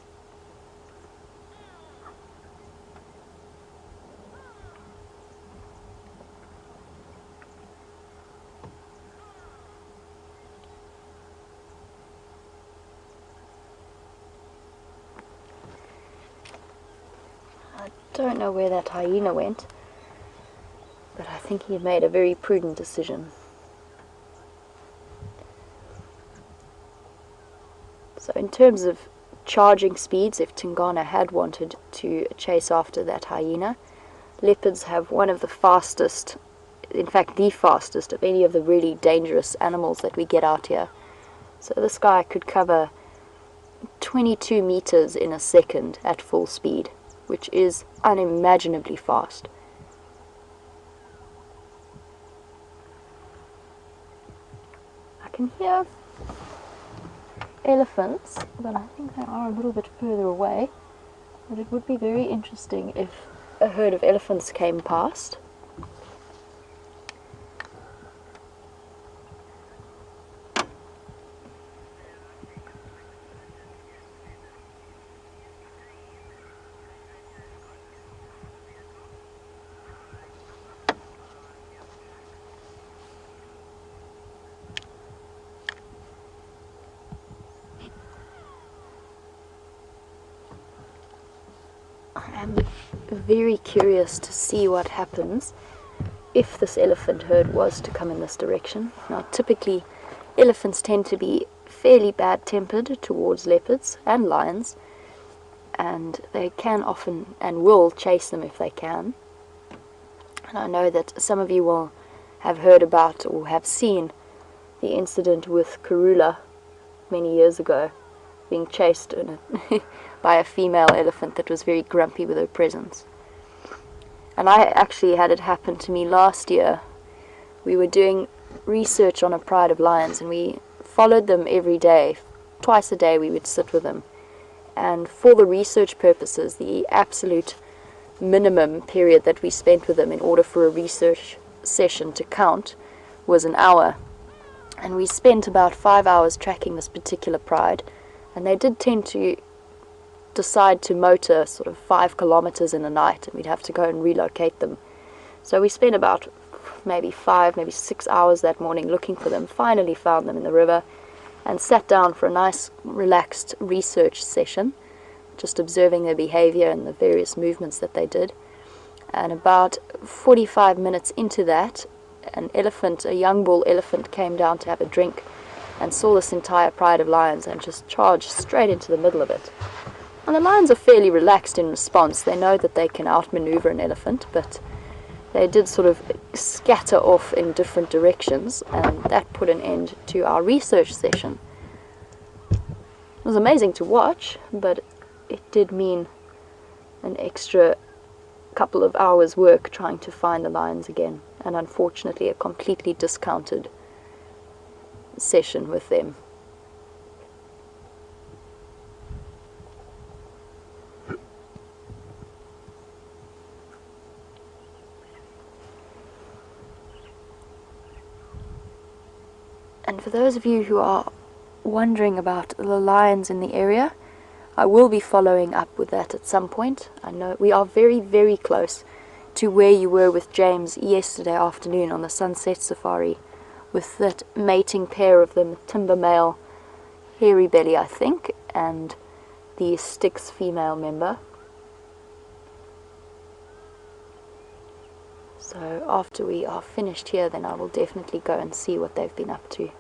Don't know where that hyena went, but I think he made a very prudent decision. So in terms of charging speeds, if Tingana had wanted to chase after that hyena, leopards have one of the fastest, in fact the fastest of any of the really dangerous animals that we get out here. So this guy could cover 22 meters in a second at full speed, which is unimaginably fast. I can hear elephants, but I think they are a little bit further away. But it would be very interesting if a herd of elephants came past. I'm very curious to see what happens if this elephant herd was to come in this direction. Now, typically, elephants tend to be fairly bad-tempered towards leopards and lions, and they can often and will chase them if they can. And I know that some of you will have heard about or have seen the incident with Karula many years ago, being chased by a female elephant that was very grumpy with her presence. And I actually had it happen to me last year. We were doing research on a pride of lions, and we followed them every day. Twice a day we would sit with them. And for the research purposes, the absolute minimum period that we spent with them in order for a research session to count was an hour. And we spent about 5 hours tracking this particular pride, and they did tend to decide to motor sort of 5 kilometers in a night, and we'd have to go and relocate them. So we spent about maybe 6 hours that morning looking for them, finally found them in the river, and sat down for a nice relaxed research session, just observing their behavior and the various movements that they did. And about 45 minutes into that, an elephant, a young bull elephant, came down to have a drink and saw this entire pride of lions and just charged straight into the middle of it. And the lions are fairly relaxed in response. They know that they can outmaneuver an elephant, but they did sort of scatter off in different directions, and that put an end to our research session. It was amazing to watch, but it did mean an extra couple of hours work trying to find the lions again, and unfortunately a completely discounted session with them. And for those of you who are wondering about the lions in the area, I will be following up with that at some point. I know we are very, very close to where you were with James yesterday afternoon on the sunset safari, with that mating pair of them, timber male, hairy belly I think, and the Styx female member. So after we are finished here, then I will definitely go and see what they've been up to.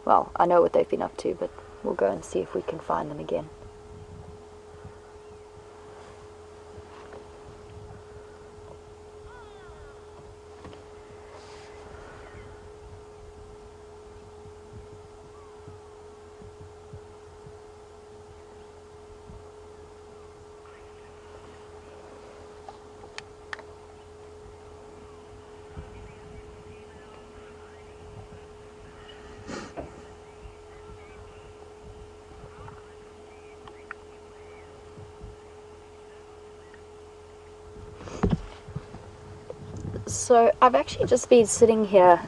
Well, I know what they've been up to, but we'll go and see if we can find them again. So I've actually just been sitting here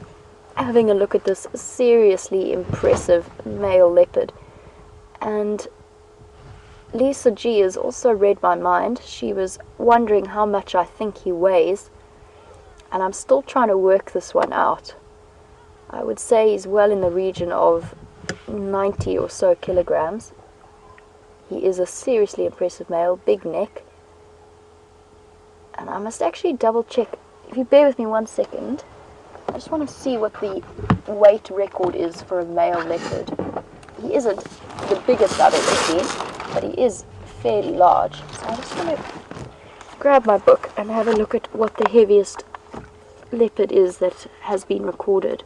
having a look at this seriously impressive male leopard, and Lisa G has also read my mind. She was wondering how much I think he weighs, and I'm still trying to work this one out. I would say he's well in the region of 90 or so kilograms. He is a seriously impressive male, big neck, and I must actually double check. If you bear with me 1 second, I just want to see what the weight record is for a male leopard. He isn't the biggest I've ever seen, but he is fairly large. So I just want to grab my book and have a look at what the heaviest leopard is that has been recorded.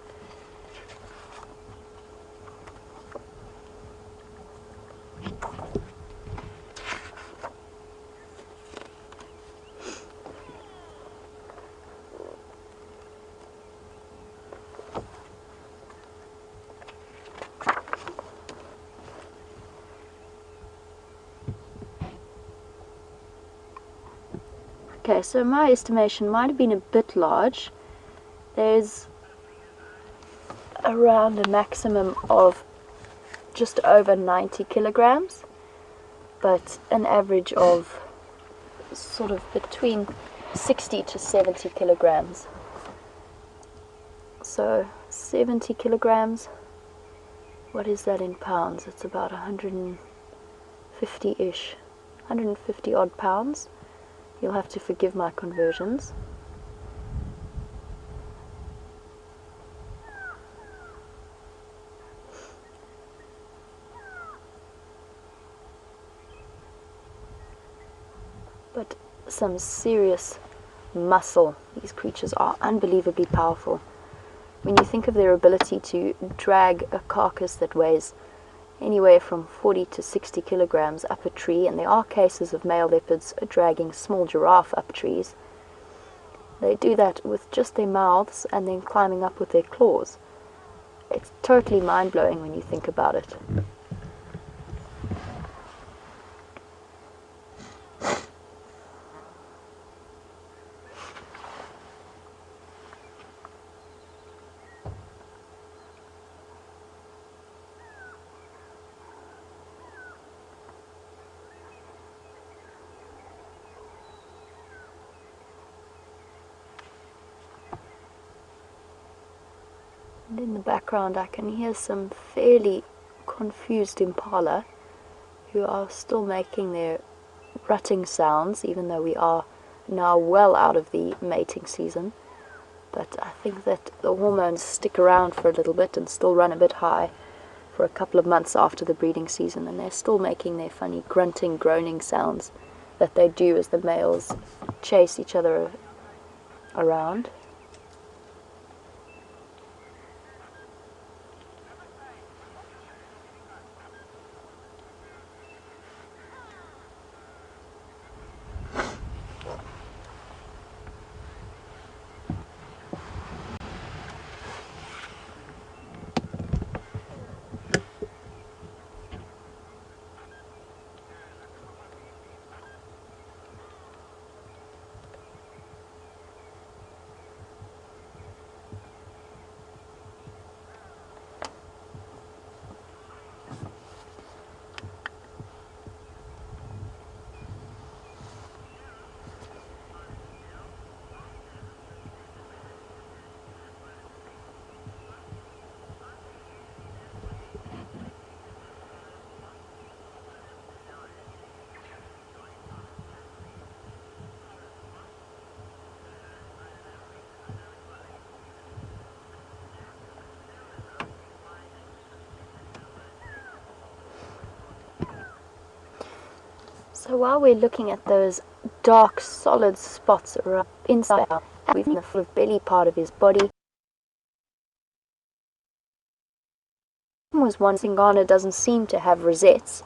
Okay, so my estimation might have been a bit large. There's around a maximum of just over 90 kilograms, but an average of sort of between 60 to 70 kilograms. So 70 kilograms, what is that in pounds? It's about 150-ish, 150 odd pounds. You'll have to forgive my conversions. But some serious muscle. These creatures are unbelievably powerful. When you think of their ability to drag a carcass that weighs anywhere from 40 to 60 kilograms up a tree, and there are cases of male leopards dragging small giraffe up trees. They do that with just their mouths and then climbing up with their claws. It's totally mind-blowing when you think about it. And in the background I can hear some fairly confused impala who are still making their rutting sounds, even though we are now well out of the mating season. But I think that the hormones stick around for a little bit and still run a bit high for a couple of months after the breeding season, and they're still making their funny grunting, groaning sounds that they do as the males chase each other around. So while we're looking at those dark, solid spots around inside, within the sort of belly part of his body, was one Tingana doesn't seem to have rosettes,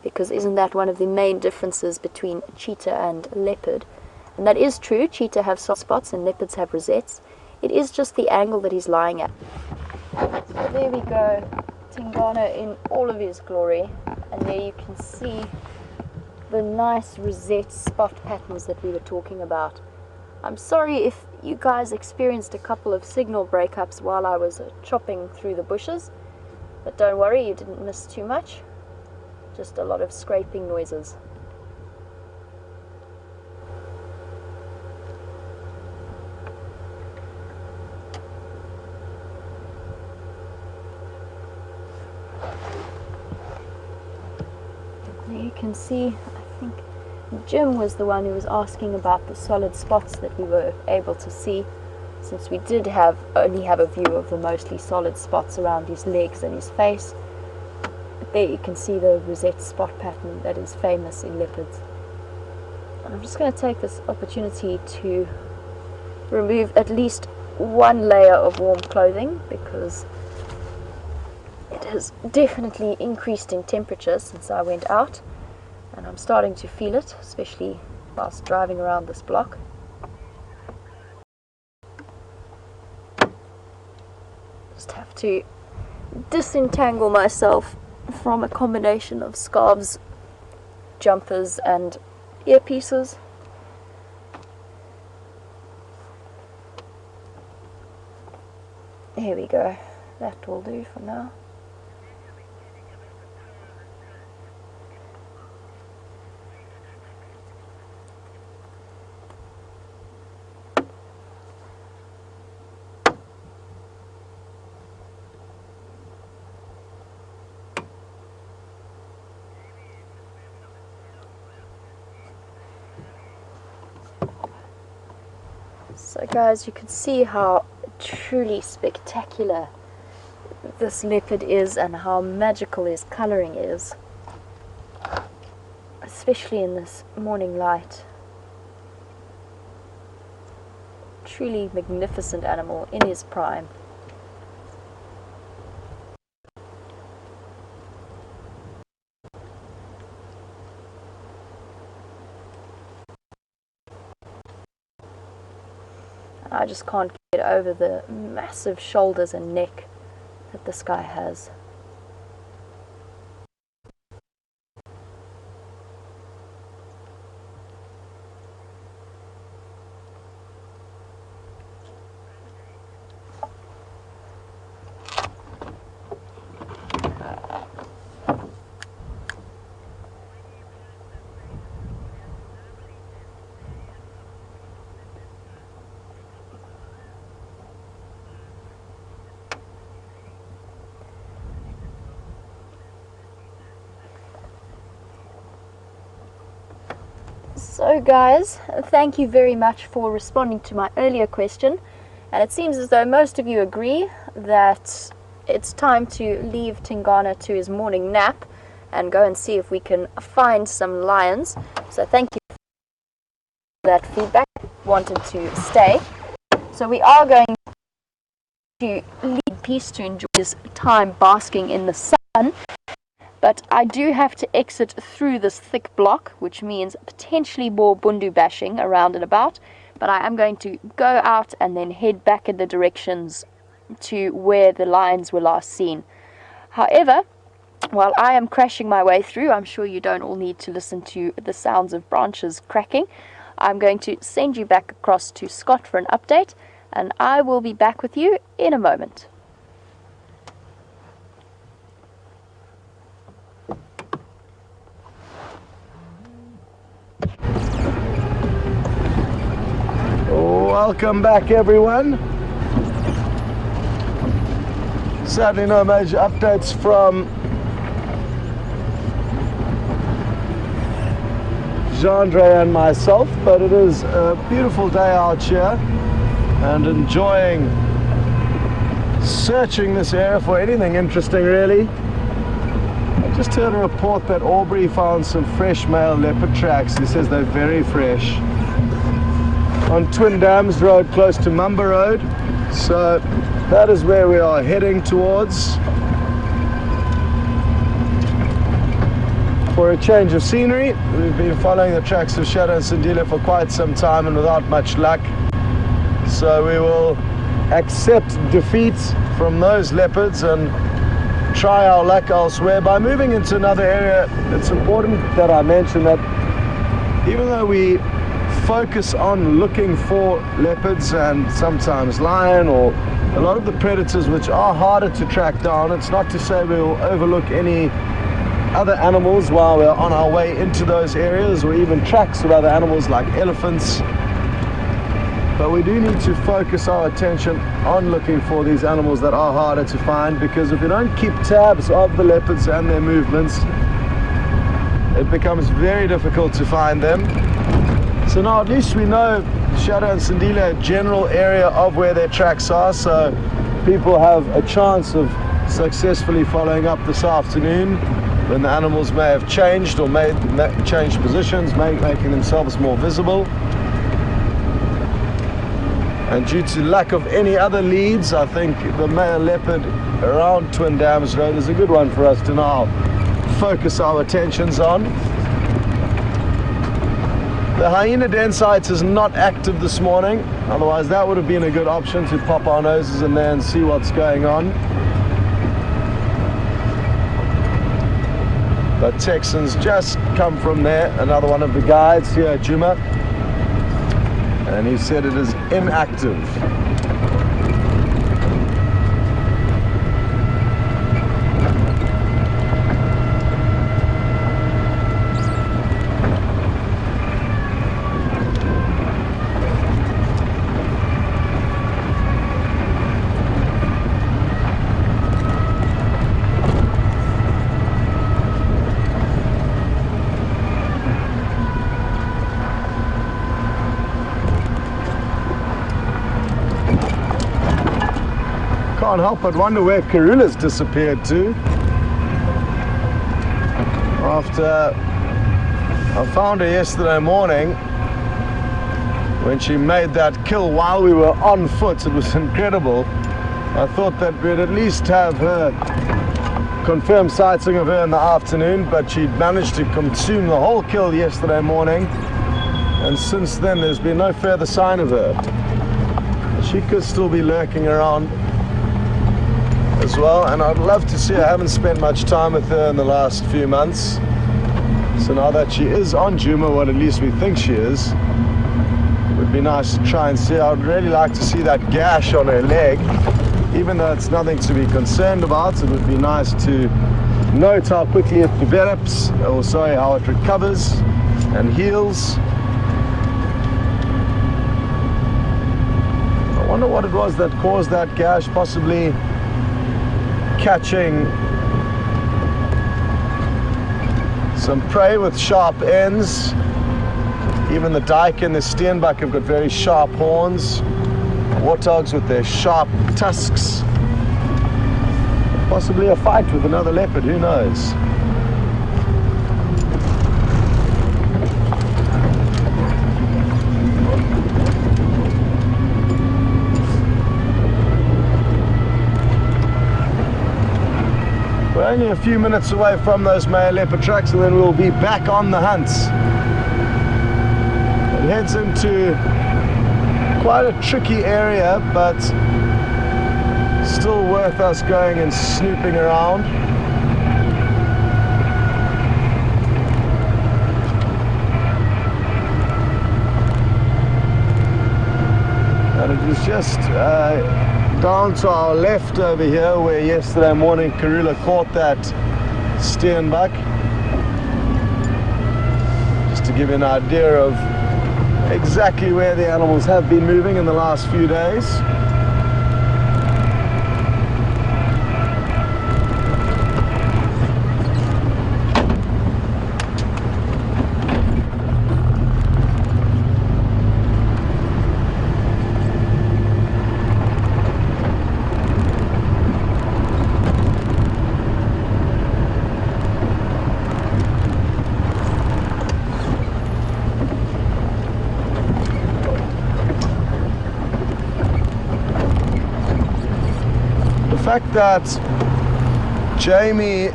because isn't that one of the main differences between cheetah and leopard? And that is true, cheetah have soft spots and leopards have rosettes. It is just the angle that he's lying at. So there we go, Tingana in all of his glory, and there you can see the nice rosette spot patterns that we were talking about. I'm sorry if you guys experienced a couple of signal breakups while I was chopping through the bushes, but don't worry, you didn't miss too much, just a lot of scraping noises. There you can see, I think Jim was the one who was asking about the solid spots that we were able to see, since we did only have a view of the mostly solid spots around his legs and his face. But there you can see the rosette spot pattern that is famous in leopards. And I'm just going to take this opportunity to remove at least one layer of warm clothing, because it has definitely increased in temperature since I went out, and I'm starting to feel it, especially whilst driving around this block. Just have to disentangle myself from a combination of scarves, jumpers and earpieces. Here we go. That will do for now. So guys, you can see how truly spectacular this leopard is and how magical his coloring is, especially in this morning light. Truly magnificent animal in his prime. I just can't get over the massive shoulders and neck that this guy has. So guys, thank you very much for responding to my earlier question, and it seems as though most of you agree that it's time to leave Tingana to his morning nap and go and see if we can find some lions. So thank you for that feedback. Wanted to stay. So we are going to leave in peace to enjoy his time basking in the sun. But I do have to exit through this thick block, which means potentially more bundu bashing around and about. But I am going to go out and then head back in the directions to where the lions were last seen. However, while I am crashing my way through, I'm sure you don't all need to listen to the sounds of branches cracking. I'm going to send you back across to Scott for an update, and I will be back with you in a moment. Welcome back, everyone. Sadly, no major updates from Jeandre and myself, but it is a beautiful day out here and enjoying searching this area for anything interesting, really. I just heard a report that Aubrey found some fresh male leopard tracks. He says they're very fresh on Twin Dams Road, close to Mumba Road. So that is where we are heading towards for a change of scenery. We've been following the tracks of Shadow and Sandila for quite some time and without much luck. So we will accept defeat from those leopards and try our luck elsewhere by moving into another area. It's important that I mention that even though we focus on looking for leopards and sometimes lion or a lot of the predators which are harder to track down, it's not to say we'll overlook any other animals while we're on our way into those areas, or even tracks of other animals like elephants. But we do need to focus our attention on looking for these animals that are harder to find, because if we don't keep tabs of the leopards and their movements, it becomes very difficult to find them. So now at least we know Shadow and Sandila, a general area of where their tracks are, so people have a chance of successfully following up this afternoon when the animals may have changed or changed positions, making themselves more visible. And due to lack of any other leads, I think the male leopard around Twin Dams Road is a good one for us to now focus our attentions on. The hyena den site is not active this morning, otherwise that would have been a good option to pop our noses in there and see what's going on. But Texans just come from there, another one of the guides here at Juma, and he said it is inactive. can't help but wonder where Karula's disappeared to. After I found her yesterday morning, when she made that kill while we were on foot. It was incredible. I thought that we'd at least have her confirmed sighting of her in the afternoon, but she'd managed to consume the whole kill yesterday morning, and since then there's been no further sign of her. She could still be lurking around as well, and I'd love to see her. I haven't spent much time with her in the last few months, so now that she is on Djuma, what at least we think she is, it would be nice to try and see. I'd really like to see that gash on her leg. Even though it's nothing to be concerned about, it would be nice to note how quickly it develops, also how it recovers and heals. I wonder what it was that caused that gash, possibly catching some prey with sharp ends. Even the dike and the steenbok have got very sharp horns. Warthogs with their sharp tusks. Possibly a fight with another leopard, who knows? We're only a few minutes away from those male leopard tracks, and then we'll be back on the hunt. It heads into quite a tricky area, but still worth us going and snooping around. And it was just down to our left over here, where yesterday morning Karula caught that steenbok. Just to give you an idea of exactly where the animals have been moving in the last few days. The fact that Jamie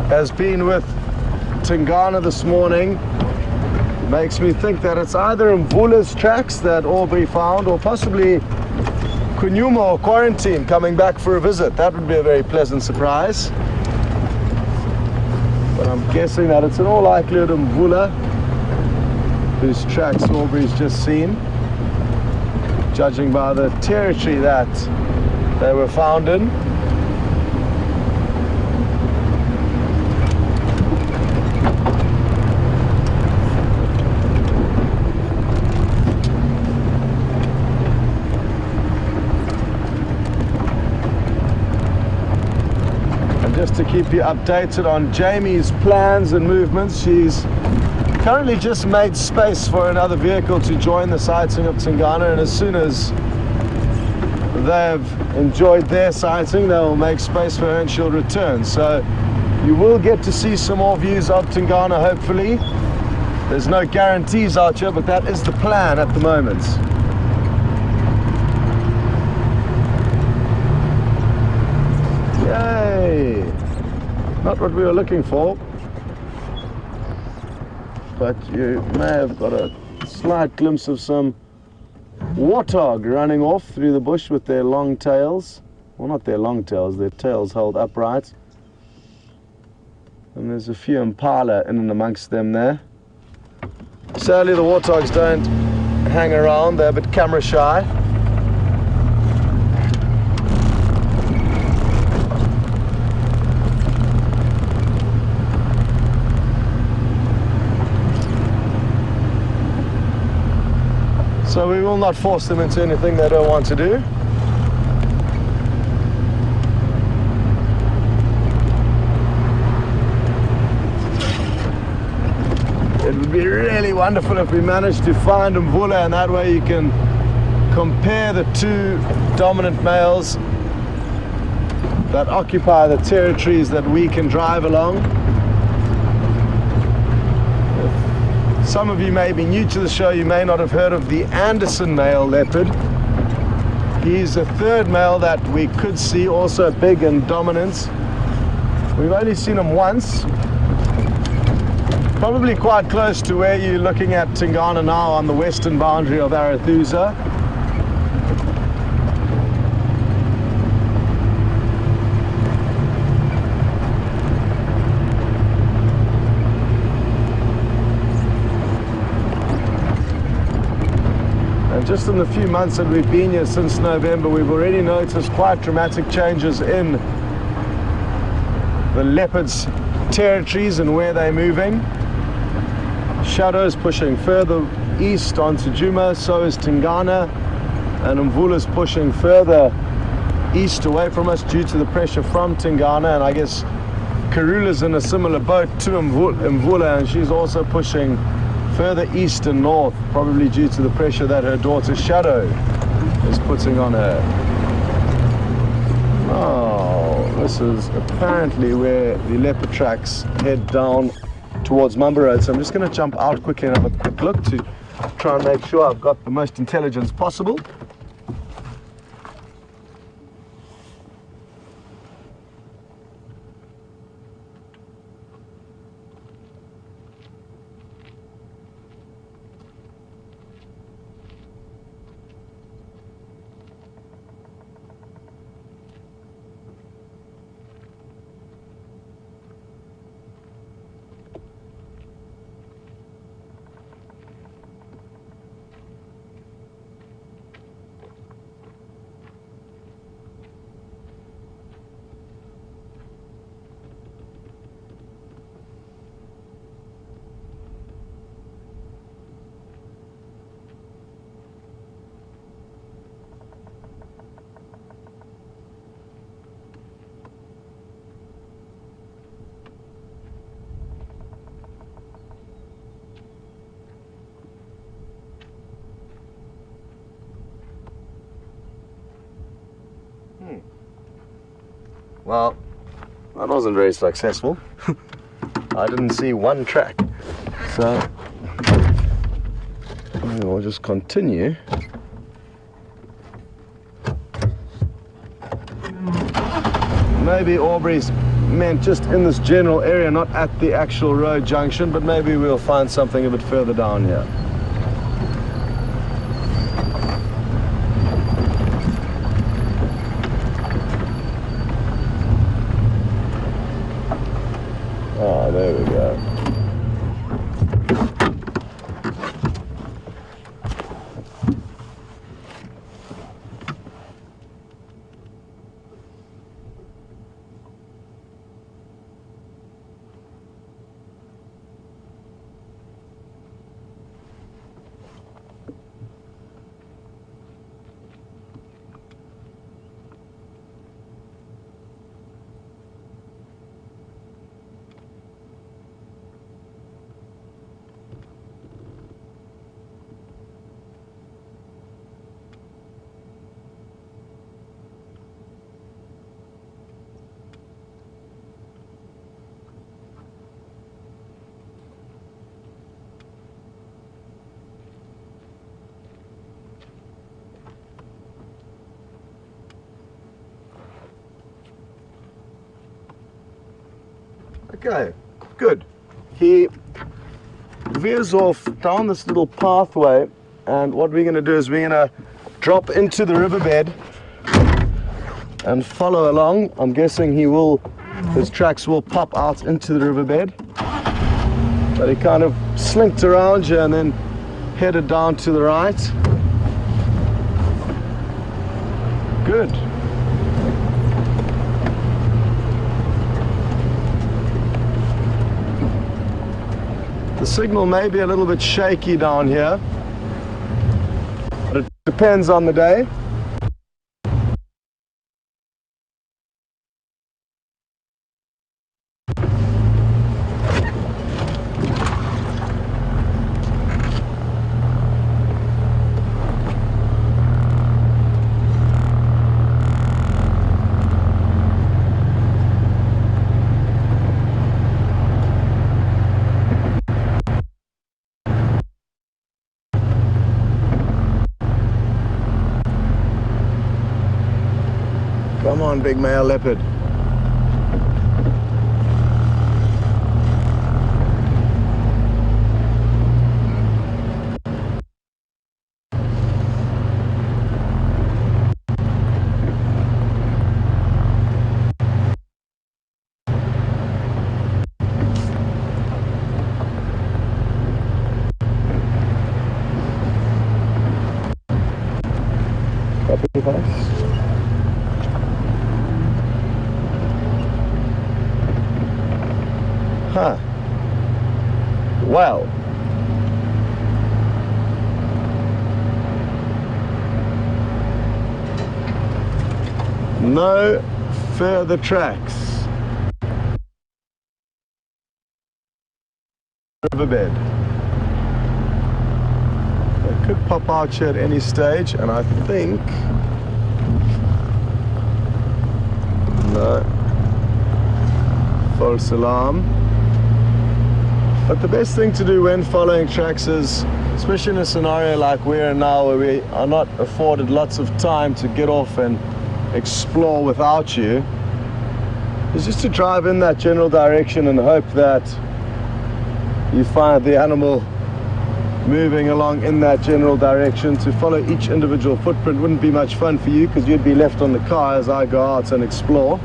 has been with Tingana this morning makes me think that it's either Mvula's tracks that Aubrey found, or possibly Kunyuma or Quarantine coming back for a visit. That would be a very pleasant surprise. But I'm guessing that it's in all likelihood Mvula, whose tracks Aubrey's just seen, judging by the territory that they were found in. And just to keep you updated on Jamie's plans and movements, she's currently just made space for another vehicle to join the sighting of Tingana, and as soon as they've enjoyed their sighting, they will make space for her and she'll return. So you will get to see some more views of Tingana, hopefully. There's no guarantees out here, but that is the plan at the moment. Yay! Not what we were looking for, but you may have got a slight glimpse of some warthog running off through the bush with their long tails. Well, not their long tails, their tails held upright. And there's a few impala in and amongst them there. Sadly, the warthogs don't hang around, they're a bit camera shy. So we will not force them into anything they don't want to do. It would be really wonderful if we managed to find Mvula, and that way you can compare the two dominant males that occupy the territories that we can drive along. Some of you may be new to the show, you may not have heard of the Anderson male leopard. He's a third male that we could see, also big and dominant. We've only seen him once, probably quite close to where you're looking at Tingana now on the western boundary of Arathusa. And just in the few months that we've been here since November, we've already noticed quite dramatic changes in the leopard's territories and where they're moving. Shadows pushing further east onto Juma, so is Tingana, and Mvula's pushing further east away from us due to the pressure from Tingana, and I guess Karula's in a similar boat to Mvula, and she's also pushing further east and north, probably due to the pressure that her daughter Shadow is putting on her. Oh, this is apparently where the leopard tracks head down towards Mamba Road. So I'm just going to jump out quickly and have a quick look to try and make sure I've got the most intelligence possible. Well, that wasn't very successful. I didn't see one track. So we'll just continue. Maybe Aubrey's meant just in this general area, not at the actual road junction, but maybe we'll find something a bit further down here. Ah, there we go. Okay, good. He veers off down this little pathway, and what we're going to do is we're going to drop into the riverbed and follow along. I'm guessing his tracks will pop out into the riverbed. But he kind of slinked around here and then headed down to the right. Good. The signal may be a little bit shaky down here, but it depends on the day. Come on, big male leopard. Copy, guys. Huh. Well. No further tracks. Riverbed. They could pop out here at any stage, and I think no. False alarm. But the best thing to do when following tracks is, especially in a scenario like we're in now, where we are not afforded lots of time to get off and explore without you, is just to drive in that general direction and hope that you find the animal moving along in that general direction. To follow each individual footprint wouldn't be much fun for you, because you'd be left on the car as I go out and explore.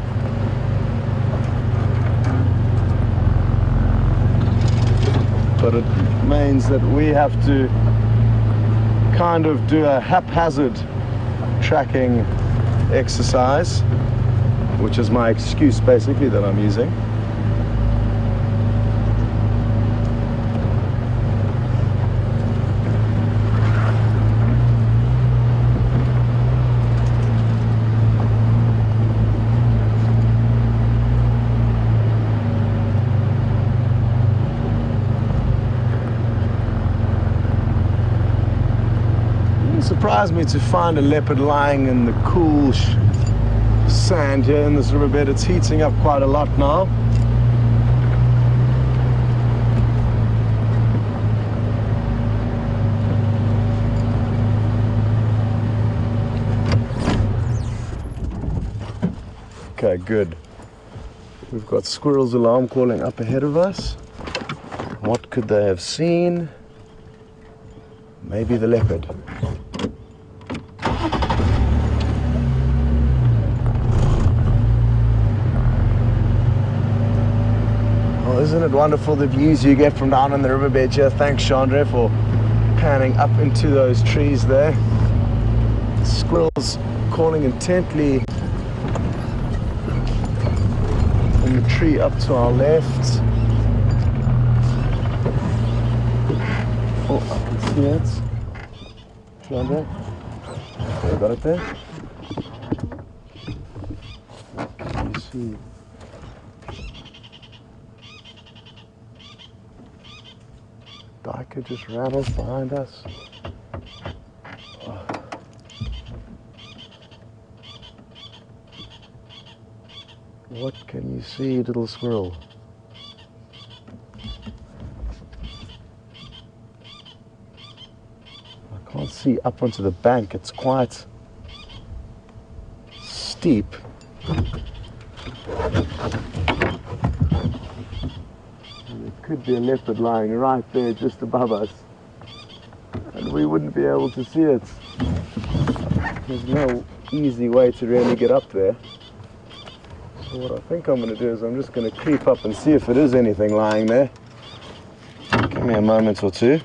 But it means that we have to kind of do a haphazard tracking exercise, which is my excuse basically that I'm using. Surprised me to find a leopard lying in the cool sand here in this riverbed. It's heating up quite a lot now. Okay, good. We've got squirrels alarm calling up ahead of us. What could they have seen? Maybe the leopard. Isn't it wonderful the views you get from down in the riverbed here? Thanks, Chandra, for panning up into those trees there. Squirrels calling intently in the tree up to our left. Oh, I can see it. Chandra, okay, got it there? What can you see? Diker just rattled behind us. Oh. What can you see, little squirrel? I can't see up onto the bank. It's quite steep. Could be a leopard lying right there just above us, and we wouldn't be able to see it. There's no easy way to really get up there. So what I think I'm going to do is I'm just going to creep up and see if it is anything lying there. Give me a moment or two.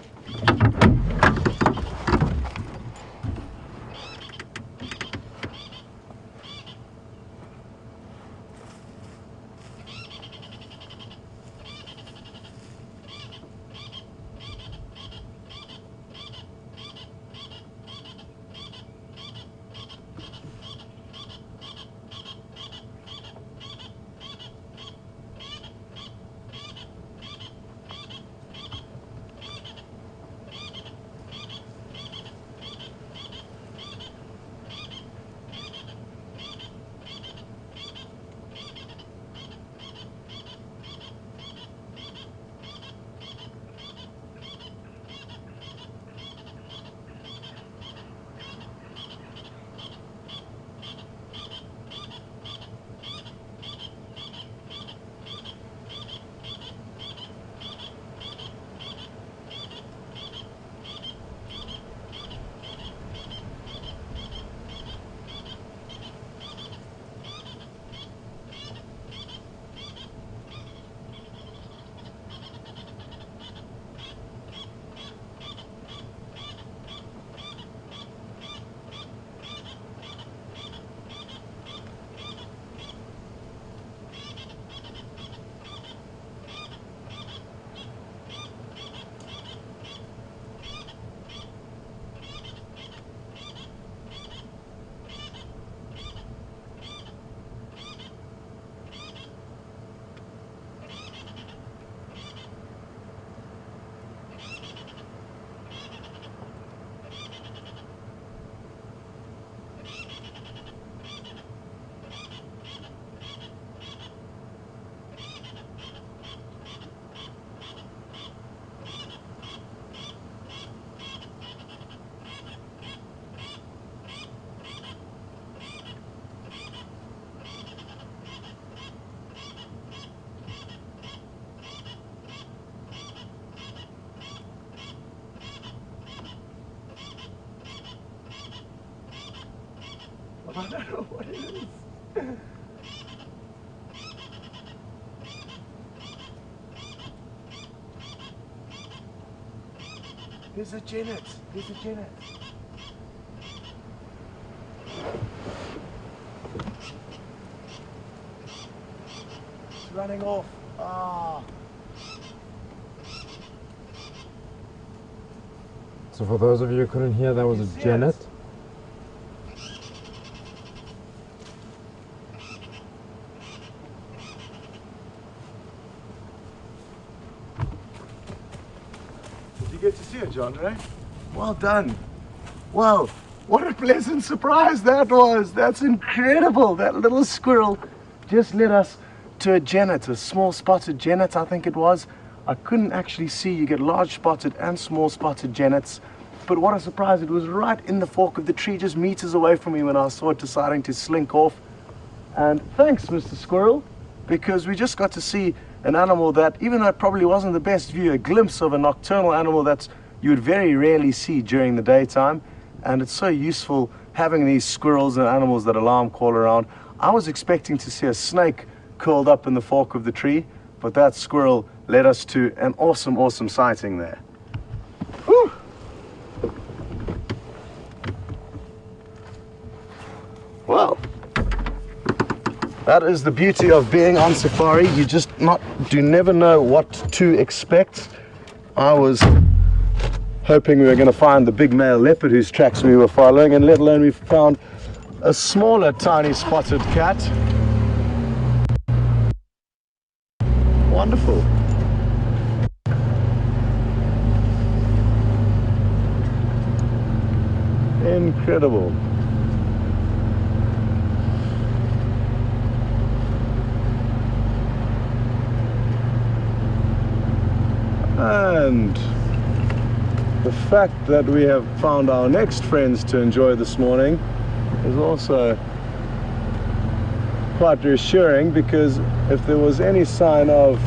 I don't know what it is. There's a genet. There's a genet. It's running off. Ah. So for those of you who couldn't hear, that was a genet. Did you get to see it, John Ray? Well done. Wow, what a pleasant surprise that was. That's incredible. That little squirrel just led us to a genet, a small spotted genet, I think it was. I couldn't actually see. You get large spotted and small spotted genets. But what a surprise. It was right in the fork of the tree, just meters away from me when I saw it deciding to slink off. And thanks, Mr. Squirrel, because we just got to see an animal that, even though it probably wasn't the best view, a glimpse of a nocturnal animal that you would very rarely see during the daytime. And it's so useful having these squirrels and animals that alarm call around. I was expecting to see a snake curled up in the fork of the tree, but that squirrel led us to an awesome, awesome sighting there. Whew. Well, that is the beauty of being on safari. You just never know what to expect. I was hoping we were going to find the big male leopard whose tracks we were following, and let alone we found a smaller tiny spotted cat. Wonderful. Incredible. And the fact that we have found our next friends to enjoy this morning is also quite reassuring, because if there was any sign of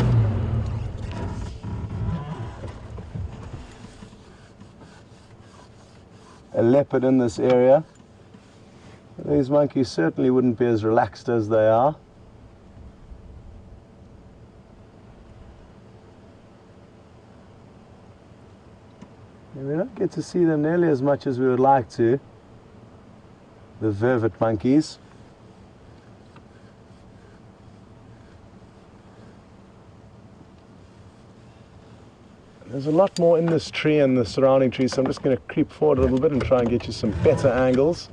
a leopard in this area, these monkeys certainly wouldn't be as relaxed as they are. And we don't get to see them nearly as much as we would like to, the vervet monkeys. There's a lot more in this tree and the surrounding trees, so I'm just going to creep forward a little bit and try and get you some better angles.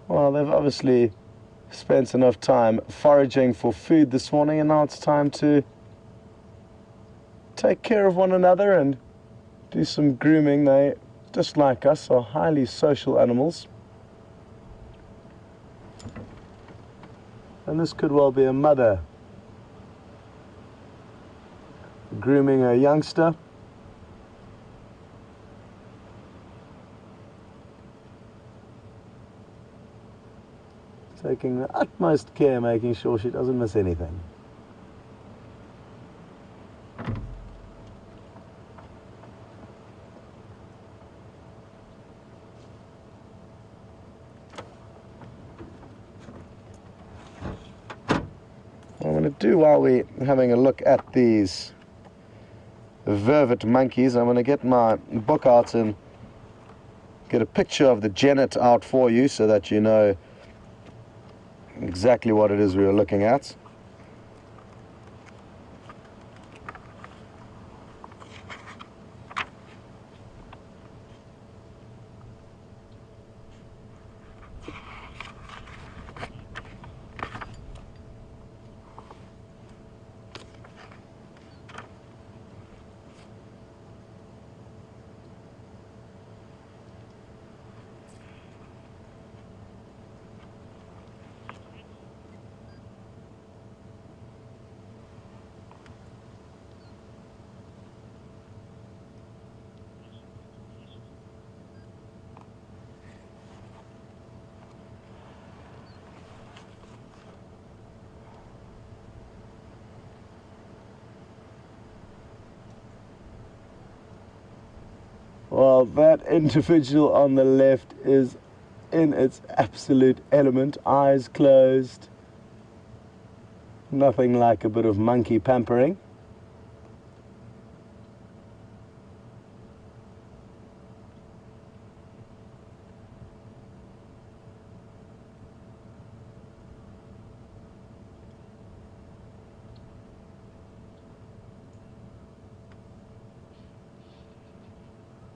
Well, they've obviously spent enough time foraging for food this morning, and now it's time to take care of one another and do some grooming. They, just like us, are highly social animals. And this could well be a mother grooming a youngster. Taking the utmost care, making sure she doesn't miss anything. What I'm going to do while we're having a look at these vervet monkeys, I'm going to get my book out and get a picture of the genet out for you so that you know exactly what it is we were looking at. Well, that individual on the left is in its absolute element, eyes closed. Nothing like a bit of monkey pampering.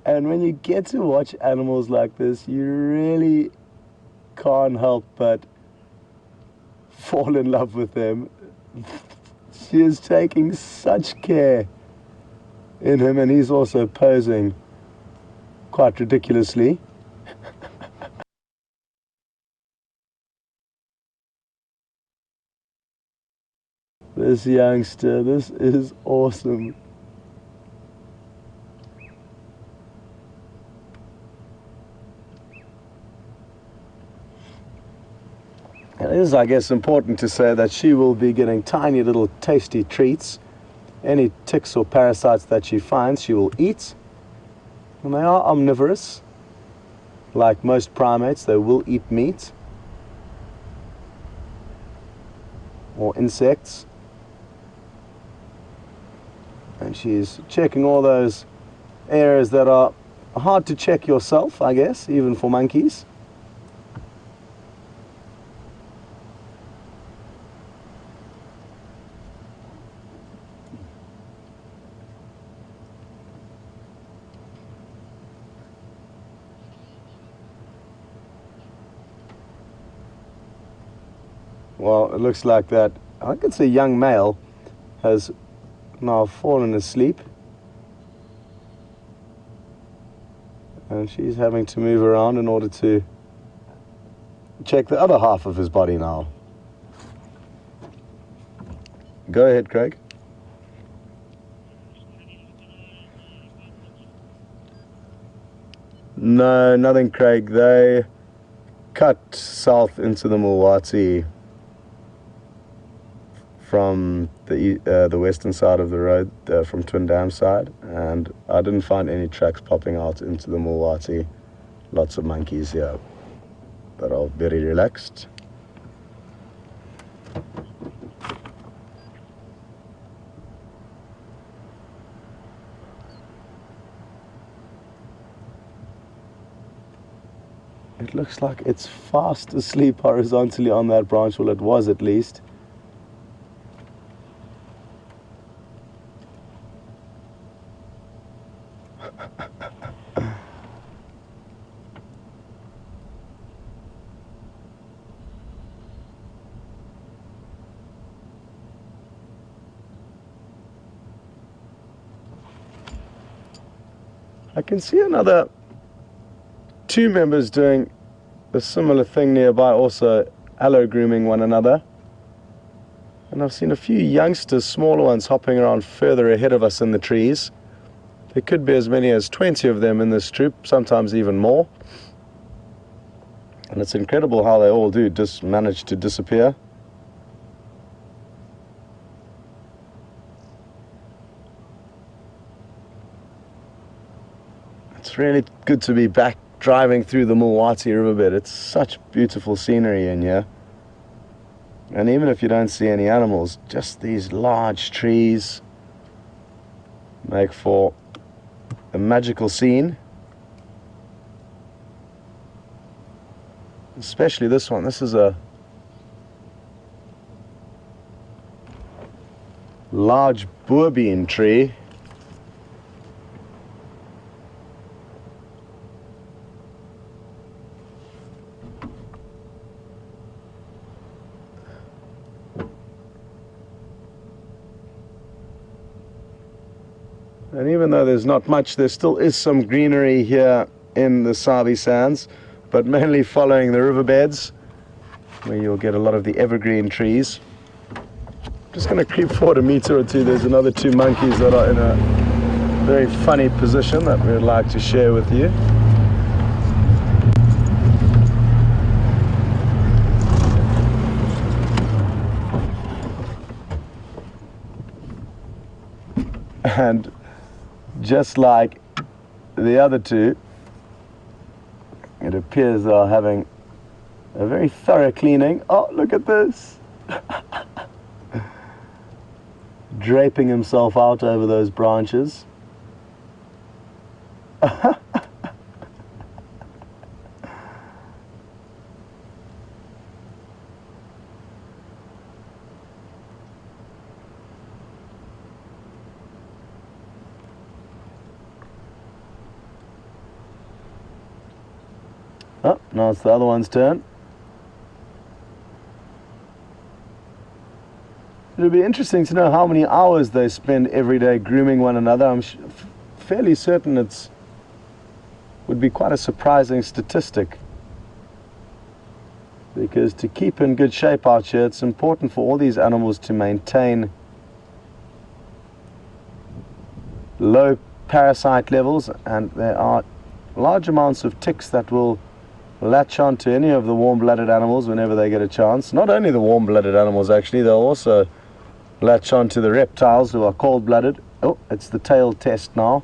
And when you get to watch animals like this, you really can't help but fall in love with them. She is taking such care in him, and he's also posing quite ridiculously. This youngster, this is awesome. It is, I guess, important to say that she will be getting tiny little tasty treats. Any ticks or parasites that she finds, she will eat. And they are omnivorous. Like most primates, they will eat meat or insects. And she's checking all those areas that are hard to check yourself, I guess, even for monkeys. Well, it looks like that, I think it's a young male, has now fallen asleep. And she's having to move around in order to check the other half of his body now. Go ahead, Craig. No, nothing, Craig. They cut south into the Mulwati from the western side of the road, from Twin Dam side, and I didn't find any tracks popping out into the Mulwati. Lots of monkeys here that are very relaxed. It looks like it's fast asleep horizontally on that branch, well, it was at least. I can see another two members doing a similar thing nearby, also allo grooming one another. And I've seen a few youngsters, smaller ones, hopping around further ahead of us in the trees. There could be as many as 20 of them in this troop, sometimes even more. And it's incredible how they all do just manage to disappear. It's really good to be back driving through the Mulwati riverbed. It's such beautiful scenery in here. And even if you don't see any animals, just these large trees make for a magical scene. Especially this one. This is a large boerbean tree. And even though there's not much, there still is some greenery here in the Sabi Sands, but mainly following the riverbeds, where you'll get a lot of the evergreen trees. Just going to creep forward a meter or two. There's another two monkeys that are in a very funny position that we'd like to share with you. And just like the other two, it appears they are having a very thorough cleaning. Oh, look at this. Draping himself out over those branches. Oh, now it's the other one's turn. It'll be interesting to know how many hours they spend every day grooming one another. I'm fairly certain it's would be quite a surprising statistic, because to keep in good shape out here, it's important for all these animals to maintain low parasite levels, and there are large amounts of ticks that will latch on to any of the warm-blooded animals whenever they get a chance. Not only the warm-blooded animals, actually, they'll also latch on to the reptiles who are cold-blooded. Oh, it's the tail test now.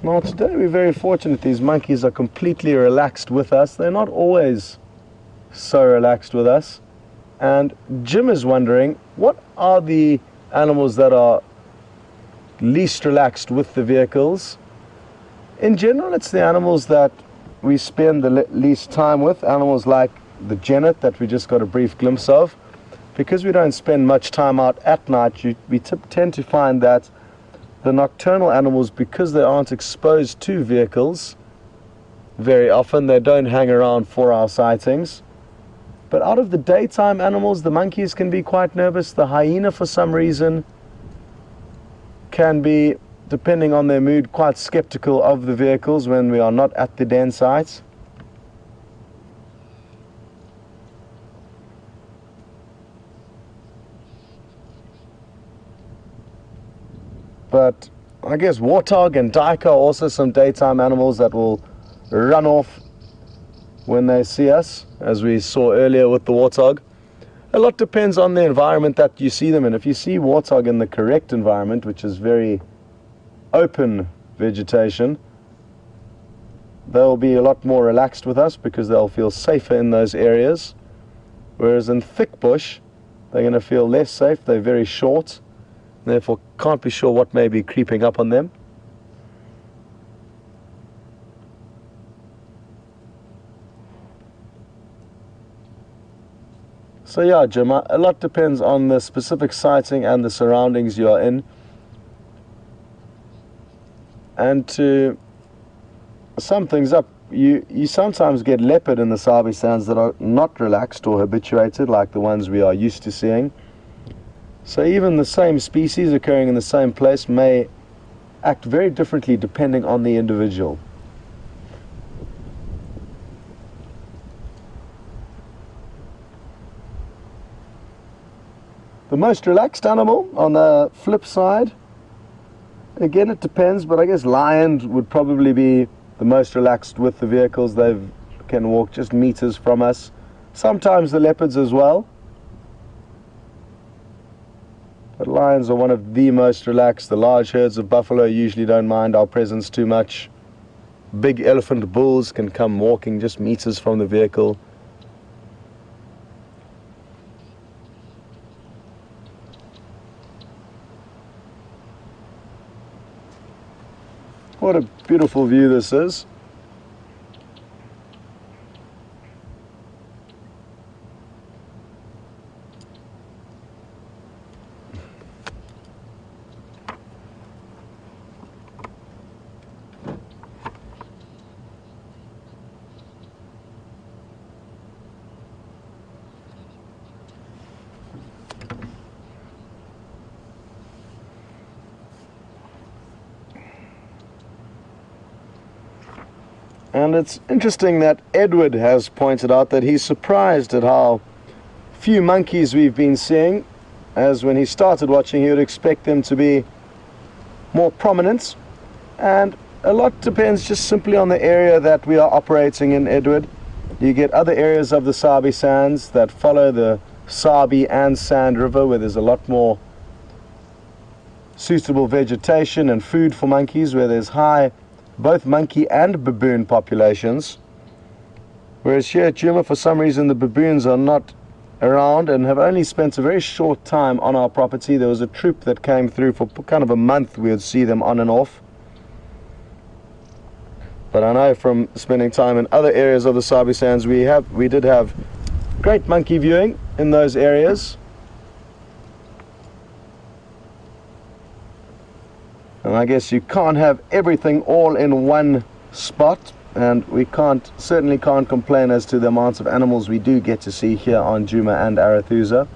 Now today we're very fortunate. These monkeys are completely relaxed with us. They're not always so relaxed with us. And Jim is wondering, what are the animals that are least relaxed with the vehicles? In general, it's the animals that we spend the least time with. Animals like the genet that we just got a brief glimpse of. Because we don't spend much time out at night, we tend to find that the nocturnal animals, because they aren't exposed to vehicles very often, they don't hang around for our sightings. But out of the daytime animals, the monkeys can be quite nervous. The hyena, for some reason, can be, depending on their mood, quite skeptical of the vehicles when we are not at the den sites. But I guess warthog and duiker are also some daytime animals that will run off when they see us, as we saw earlier with the warthog. A lot depends on the environment that you see them in. If you see warthog in the correct environment, which is very open vegetation, they'll be a lot more relaxed with us because they'll feel safer in those areas. Whereas in thick bush, they're going to feel less safe. They're very short. Therefore, can't be sure what may be creeping up on them. So yeah, Jim, a lot depends on the specific sighting and the surroundings you are in. And to sum things up, you sometimes get leopard in the Sabi Sands that are not relaxed or habituated like the ones we are used to seeing. So even the same species occurring in the same place may act very differently depending on the individual. The most relaxed animal on the flip side, again it depends, but I guess lions would probably be the most relaxed with the vehicles. They can walk just meters from us. Sometimes the leopards as well. But lions are one of the most relaxed. The large herds of buffalo usually don't mind our presence too much. Big elephant bulls can come walking just meters from the vehicle. What a beautiful view this is. And it's interesting that Edward has pointed out that he's surprised at how few monkeys we've been seeing, as when he started watching he would expect them to be more prominent, and a lot depends just simply on the area that we are operating in, Edward. You get other areas of the Sabi Sands that follow the Sabi and Sand River where there's a lot more suitable vegetation and food for monkeys, where there's high both monkey and baboon populations. Whereas here at Djuma, for some reason, the baboons are not around and have only spent a very short time on our property. There was a troop that came through for kind of a month. We would see them on and off. But I know from spending time in other areas of the Sabi Sands, we did have great monkey viewing in those areas. And I guess you can't have everything all in one spot, and we certainly can't complain as to the amounts of animals we do get to see here on Djuma and Arathusa.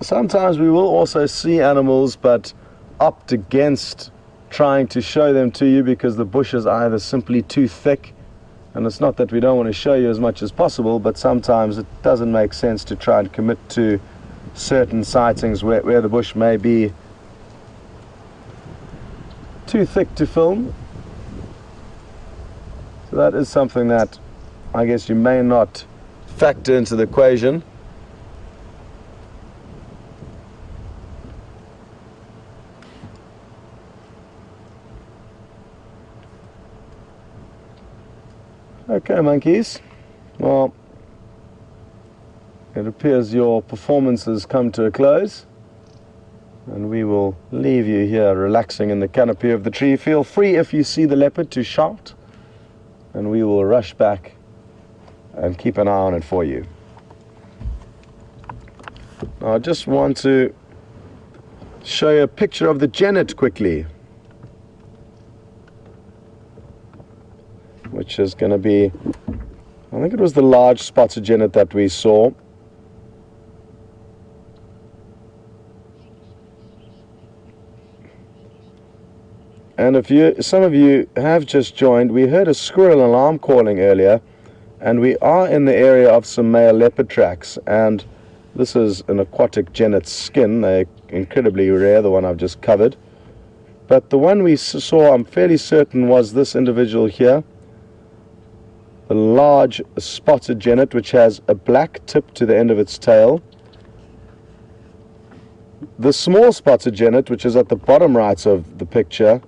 Sometimes we will also see animals but opt against trying to show them to you because the bush is either simply too thick. And it's not that we don't want to show you as much as possible, but sometimes it doesn't make sense to try and commit to certain sightings where the bush may be too thick to film. So that is something that I guess you may not factor into the equation. Okay, monkeys, well, it appears your performance has come to a close, and we will leave you here relaxing in the canopy of the tree. Feel free, if you see the leopard, to shout, and we will rush back and keep an eye on it for you. Now, I just want to show you a picture of the genet quickly, which is going to be, I think it was the large spotted genet that we saw. And if some of you have just joined, we heard a squirrel alarm calling earlier, and we are in the area of some male leopard tracks, and this is an aquatic genet skin. They're incredibly rare, the one I've just covered. But the one we saw, I'm fairly certain, was this individual here. The large spotted genet, which has a black tip to the end of its tail. The small spotted genet, which is at the bottom right of the picture,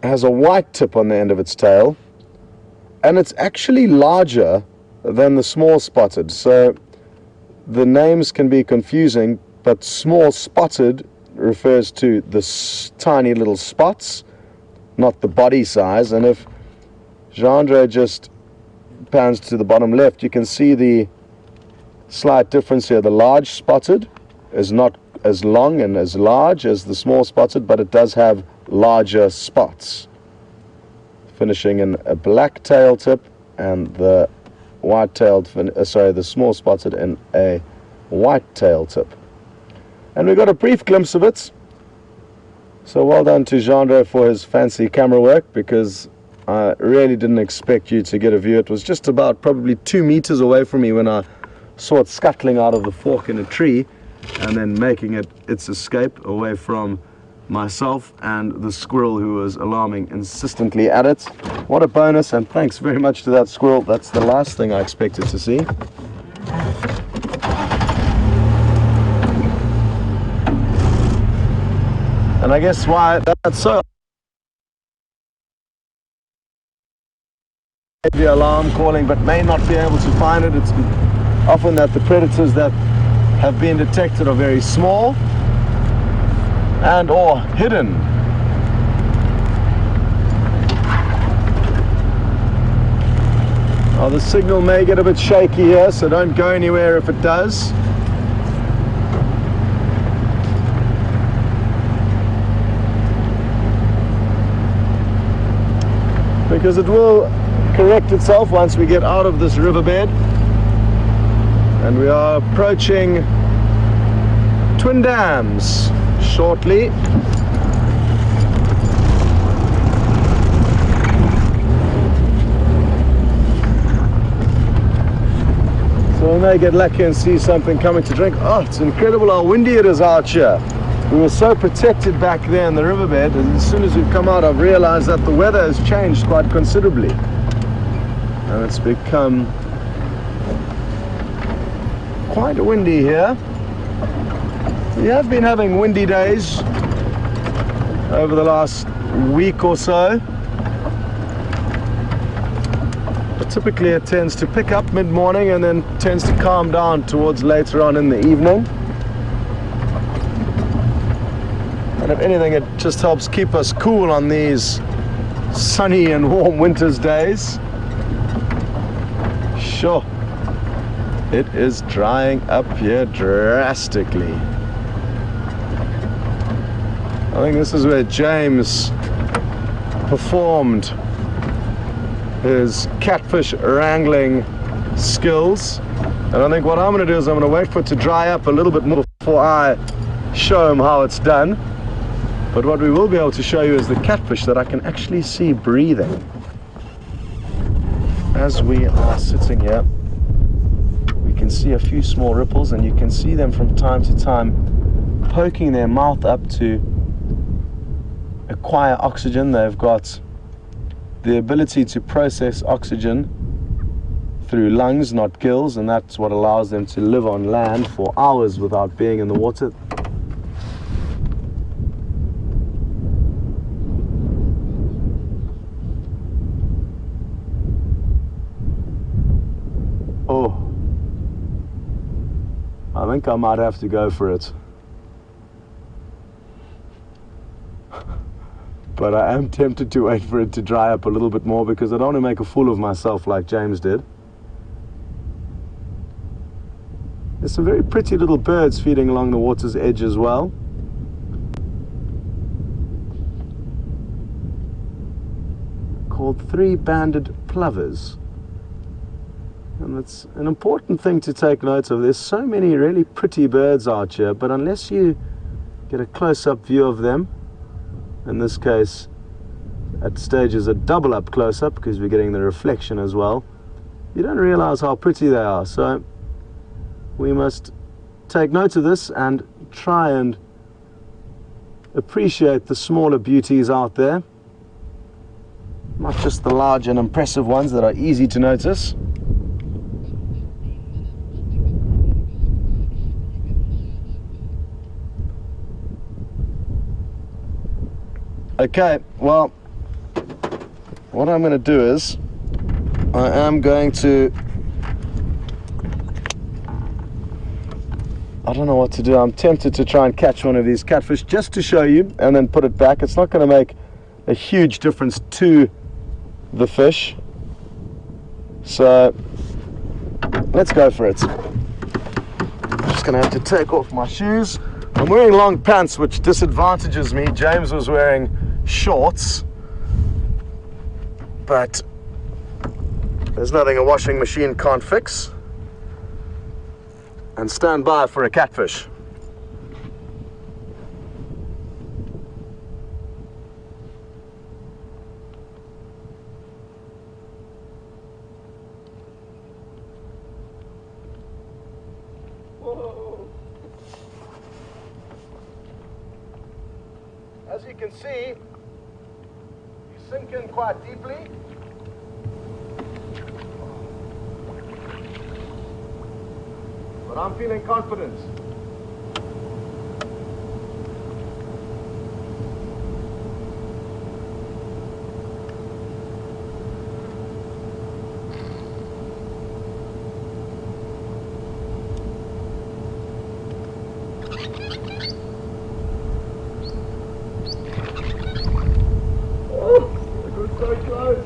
has a white tip on the end of its tail, and it's actually larger than the small spotted, so the names can be confusing, but small spotted refers to the tiny little spots, not the body size. And if Jean-Andre just pans to the bottom left, you can see the slight difference here. The large spotted is not as long and as large as the small spotted, but it does have larger spots, finishing in a black tail tip, and the the small spotted in a white tail tip. And we got a brief glimpse of it. So well done to Jean-Andre for his fancy camera work, because I really didn't expect you to get a view. It was just about probably 2 meters away from me when I saw it scuttling out of the fork in a tree and then making its escape away from myself and the squirrel who was alarming insistently at it. What a bonus, and thanks very much to that squirrel. That's the last thing I expected to see. And I guess why that's so, the alarm calling but may not be able to find it. It's often that the predators that have been detected are very small and or hidden. Now the signal may get a bit shaky here, so don't go anywhere if it does. Because it will correct itself once we get out of this riverbed. And we are approaching Twin Dams shortly. So we may get lucky and see something coming to drink. Oh, it's incredible how windy it is out here. We were so protected back there in the riverbed, and as soon as we've come out, I've realized that the weather has changed quite considerably. And it's become quite windy here. We have been having windy days over the last week or so. But typically it tends to pick up mid-morning and then tends to calm down towards later on in the evening. And if anything, it just helps keep us cool on these sunny and warm winter's days. Sure, it is drying up here drastically. I think this is where James performed his catfish wrangling skills. And I think what I'm going to do is I'm going to wait for it to dry up a little bit more before I show him how it's done. But what we will be able to show you is the catfish that I can actually see breathing. As we are sitting here, we can see a few small ripples, and you can see them from time to time poking their mouth up to acquire oxygen. They've got the ability to process oxygen through lungs, not gills, and that's what allows them to live on land for hours without being in the water. Oh, I think I might have to go for it. But I am tempted to wait for it to dry up a little bit more because I don't want to make a fool of myself like James did. There's some very pretty little birds feeding along the water's edge as well. Called three-banded plovers. And it's an important thing to take note of. There's so many really pretty birds out here, but unless you get a close-up view of them, in this case at stages a double up close-up because we're getting the reflection as well, you don't realize how pretty they are. So we must take note of this and try and appreciate the smaller beauties out there, not just the large and impressive ones that are easy to notice. Okay, well, what I'm going to do is I am going to, I don't know what to do. I'm tempted to try and catch one of these catfish just to show you and then put it back. It's not going to make a huge difference to the fish. So let's go for it. I'm just going to have to take off my shoes. I'm wearing long pants, which disadvantages me. James was wearing shorts, but there's nothing a washing machine can't fix. And stand by for a catfish. Whoa. As you can see, you sink in quite deeply. But I'm feeling confident. Oh, it was so close.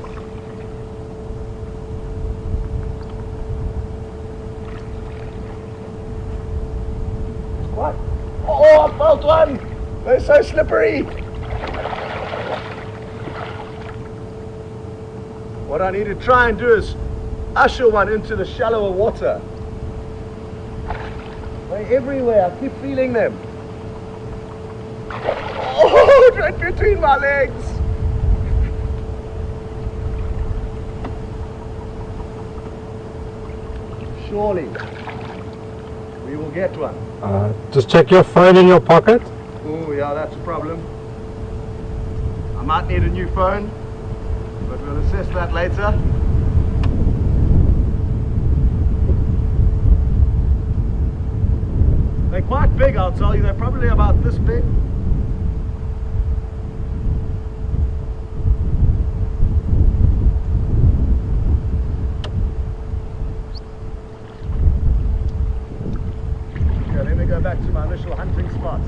What? Oh, I felt one! They're so slippery! What I need to try and do is usher one into the shallower water. They They're everywhere. I keep feeling them. Oh, right between my legs. Surely we will get one. Just check your phone in your pocket. Oh yeah, that's a problem. I might need a new phone, but we'll assess that later. They're quite big, I'll tell you. They're probably about this big. Okay, let me go back to my initial hunting spot.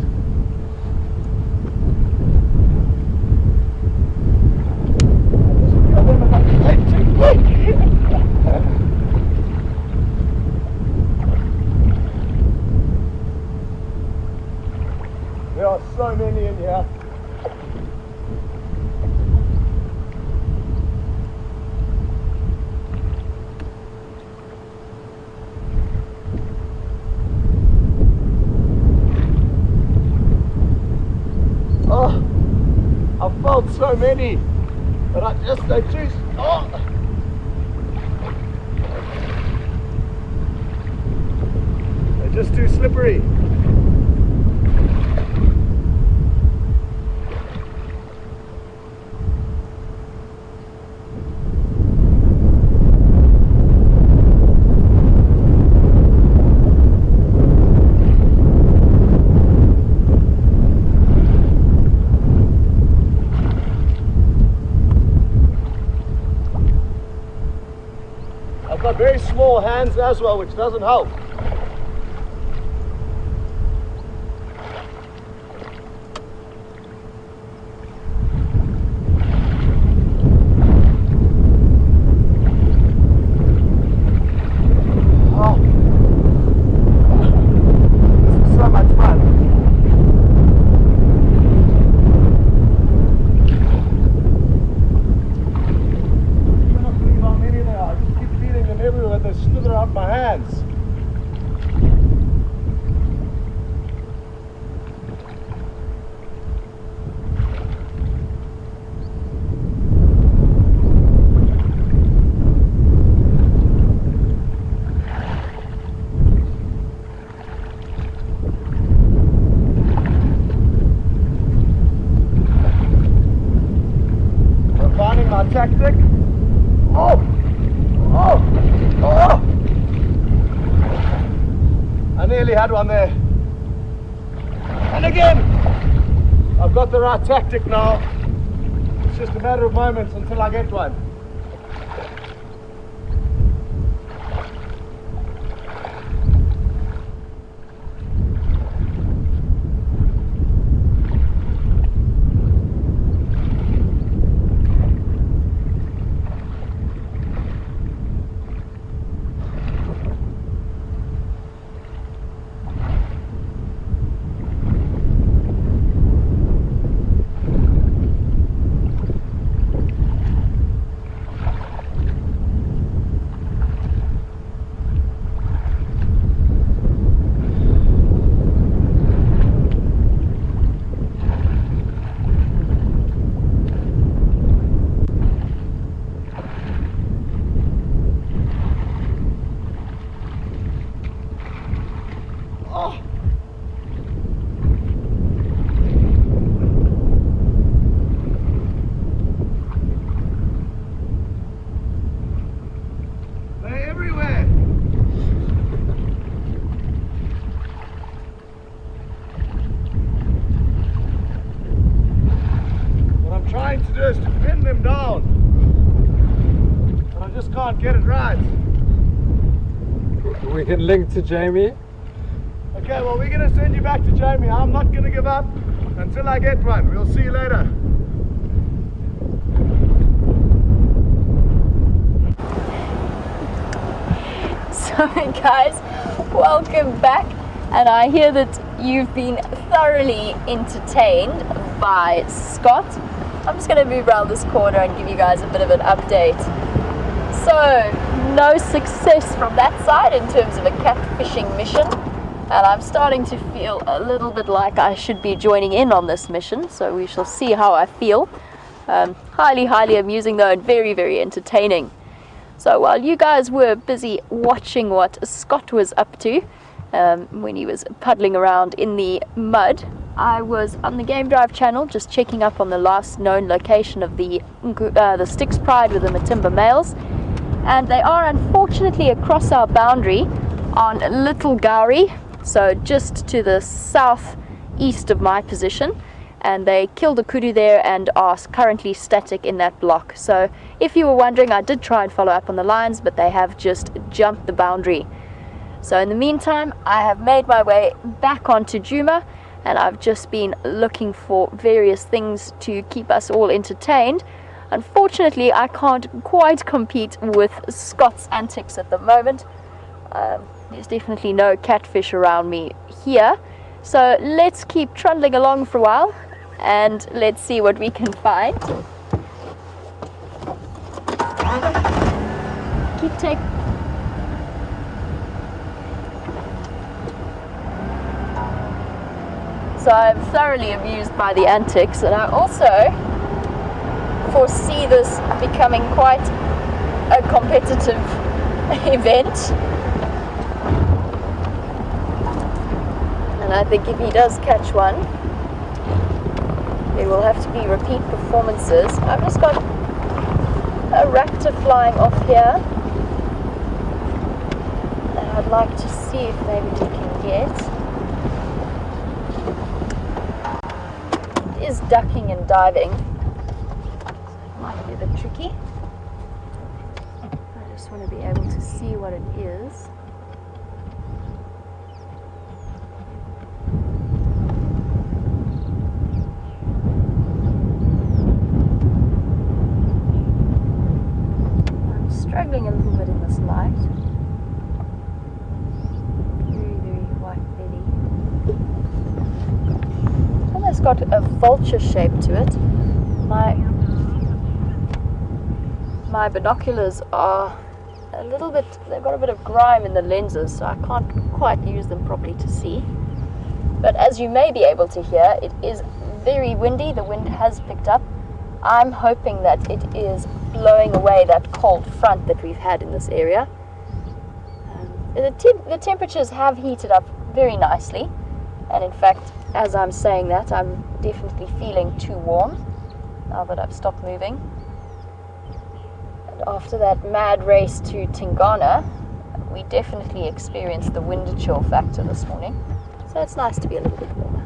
There are so many in here. Oh, I felt so many, but they too. Oh. They're just too slippery. I've got very small hands as well, which doesn't help. Oh. This is so much fun. I cannot believe how many there are. I just keep feeling them everywhere. They slither out my hands. I'm finding my tactic. Oh! Oh! Oh! I nearly had one there. And again! I've got the right tactic now. It's just a matter of moments until I get one. Oh! They're everywhere. What I'm trying to do is to pin them down, but I just can't get it right. We can link to Jamie. Okay, well, we're going to send you back to Jamie. I'm not going to give up until I get one. We'll see you later. So guys, welcome back, and I hear that you've been thoroughly entertained by Scott. I'm just going to move around this corner and give you guys a bit of an update. So, no success from that side in terms of a catfishing mission. And I'm starting to feel a little bit like I should be joining in on this mission, so we shall see how I feel. Highly amusing though, and very entertaining. So while you guys were busy watching what Scott was up to when he was puddling around in the mud, I was on the Game Drive channel just checking up on the last known location of the Styx Pride with the Matimba males, and they are unfortunately across our boundary on Little Gowrie, so just to the southeast of my position, and they killed a kudu there and are currently static in that block. So if you were wondering, I did try and follow up on the lines, but they have just jumped the boundary. So in the meantime, I have made my way back onto Djuma, and I've just been looking for various things to keep us all entertained. Unfortunately, I can't quite compete with Scott's antics at the moment. There's definitely no catfish around me here. So let's keep trundling along for a while and let's see what we can find. Keep taking. So I'm thoroughly amused by the antics, and I also foresee this becoming quite a competitive event. And I think if he does catch one, there will have to be repeat performances. I've just got a raptor flying off here that I'd like to see if maybe we can get. It is ducking and diving, so it might be a bit tricky. I just want to be able to see what it is. Struggling a little bit in this light. Very white belly. Almost got a vulture shape to it. My binoculars are a little bit, they've got a bit of grime in the lenses, so I can't quite use them properly to see. But as you may be able to hear, it is very windy. The wind has picked up. I'm hoping that it is blowing away that cold front that we've had in this area. The temperatures have heated up very nicely, and in fact, as I'm saying that, I'm definitely feeling too warm now that I've stopped moving. And after that mad race to Tingana, we definitely experienced the wind chill factor this morning, so it's nice to be a little bit warmer.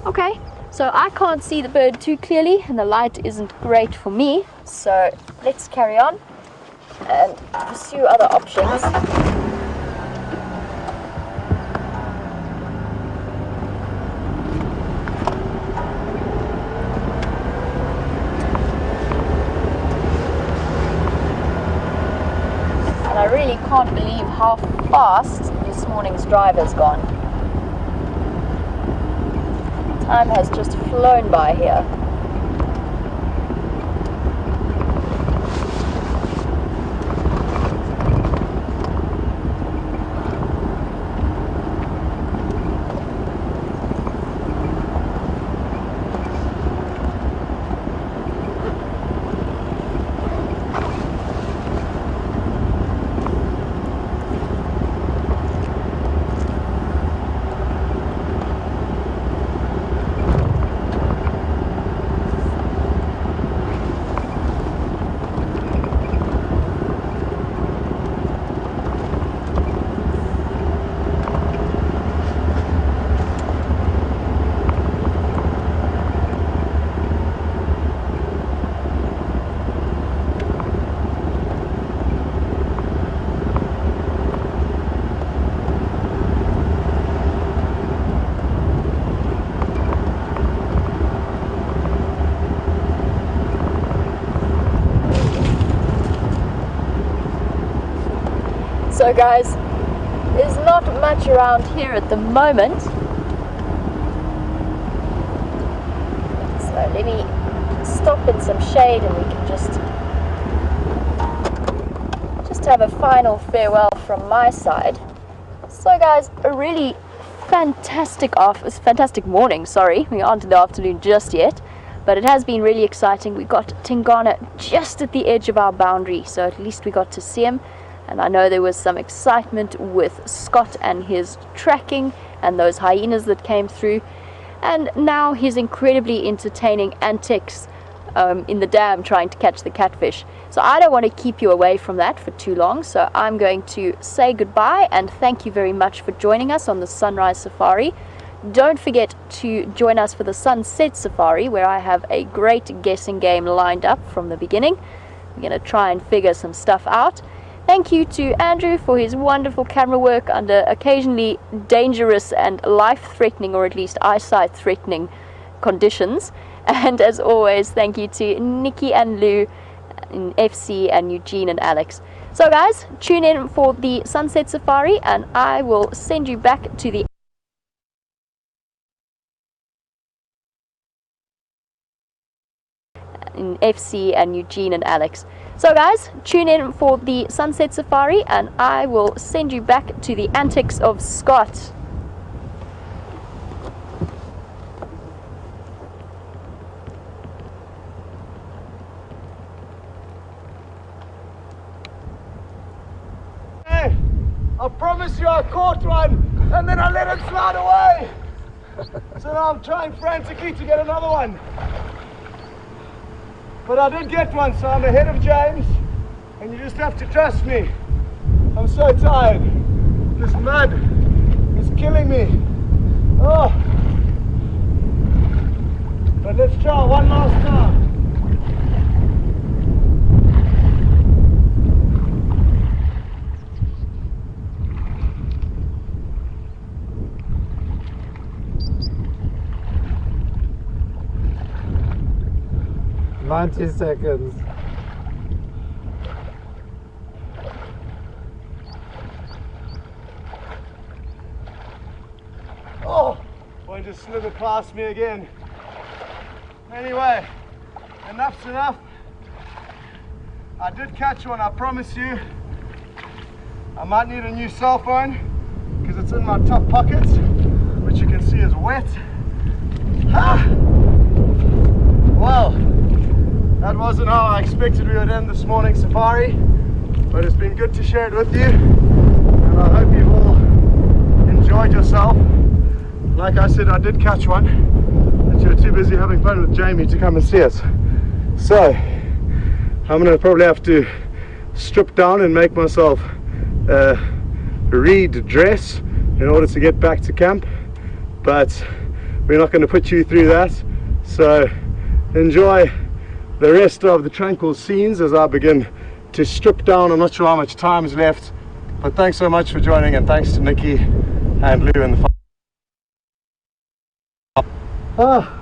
Okay. So I can't see the bird too clearly, and the light isn't great for me, so let's carry on and pursue other options. And I really can't believe how fast this morning's drive has gone. Time has just flown by here. So guys, there's not much around here at the moment. So let me stop in some shade and we can just just have a final farewell from my side. So guys, a really fantastic morning, sorry, we aren't in the afternoon just yet, but it has been really exciting. We got Tingana just at the edge of our boundary, so at least we got to see him, and I know there was some excitement with Scott and his tracking and those hyenas that came through, and now his incredibly entertaining antics in the dam trying to catch the catfish. So I don't want to keep you away from that for too long, so I'm going to say goodbye and thank you very much for joining us on the Sunrise Safari. Don't forget to join us for the Sunset Safari, where I have a great guessing game lined up from the beginning. We're going to try and figure some stuff out. Thank you to Andrew for his wonderful camera work under occasionally dangerous and life-threatening, or at least eyesight-threatening conditions. And as always, thank you to Nikki and Lou in FC and Eugene and Alex. So guys, tune in for the Sunset Safari and I will send you back to the in FC and Eugene and Alex. So guys, tune in for the Sunset Safari and I will send you back to the antics of Scott. I promise you I caught one and then I let it slide away. So now I'm trying frantically to get another one. But I did get one, so I'm ahead of James and you just have to trust me. I'm so tired. This mud is killing me. Oh. But let's try one last time. Seconds. Oh, one just slithered past me again. Anyway, enough's enough. I did catch one, I promise you. I might need a new cell phone because it's in my top pocket, which you can see is wet. Ah! Well, that wasn't how I expected we would end this morning's safari, but it's been good to share it with you, and I hope you've all enjoyed yourself. Like I said, I did catch one, but you were too busy having fun with Jamie to come and see us. So, I'm going to probably have to strip down and make myself re-dress in order to get back to camp, but we're not going to put you through that. So, enjoy the rest of the tranquil scenes as I begin to strip down. I'm not sure how much time is left, but thanks so much for joining, and thanks to Nikki and Lou and the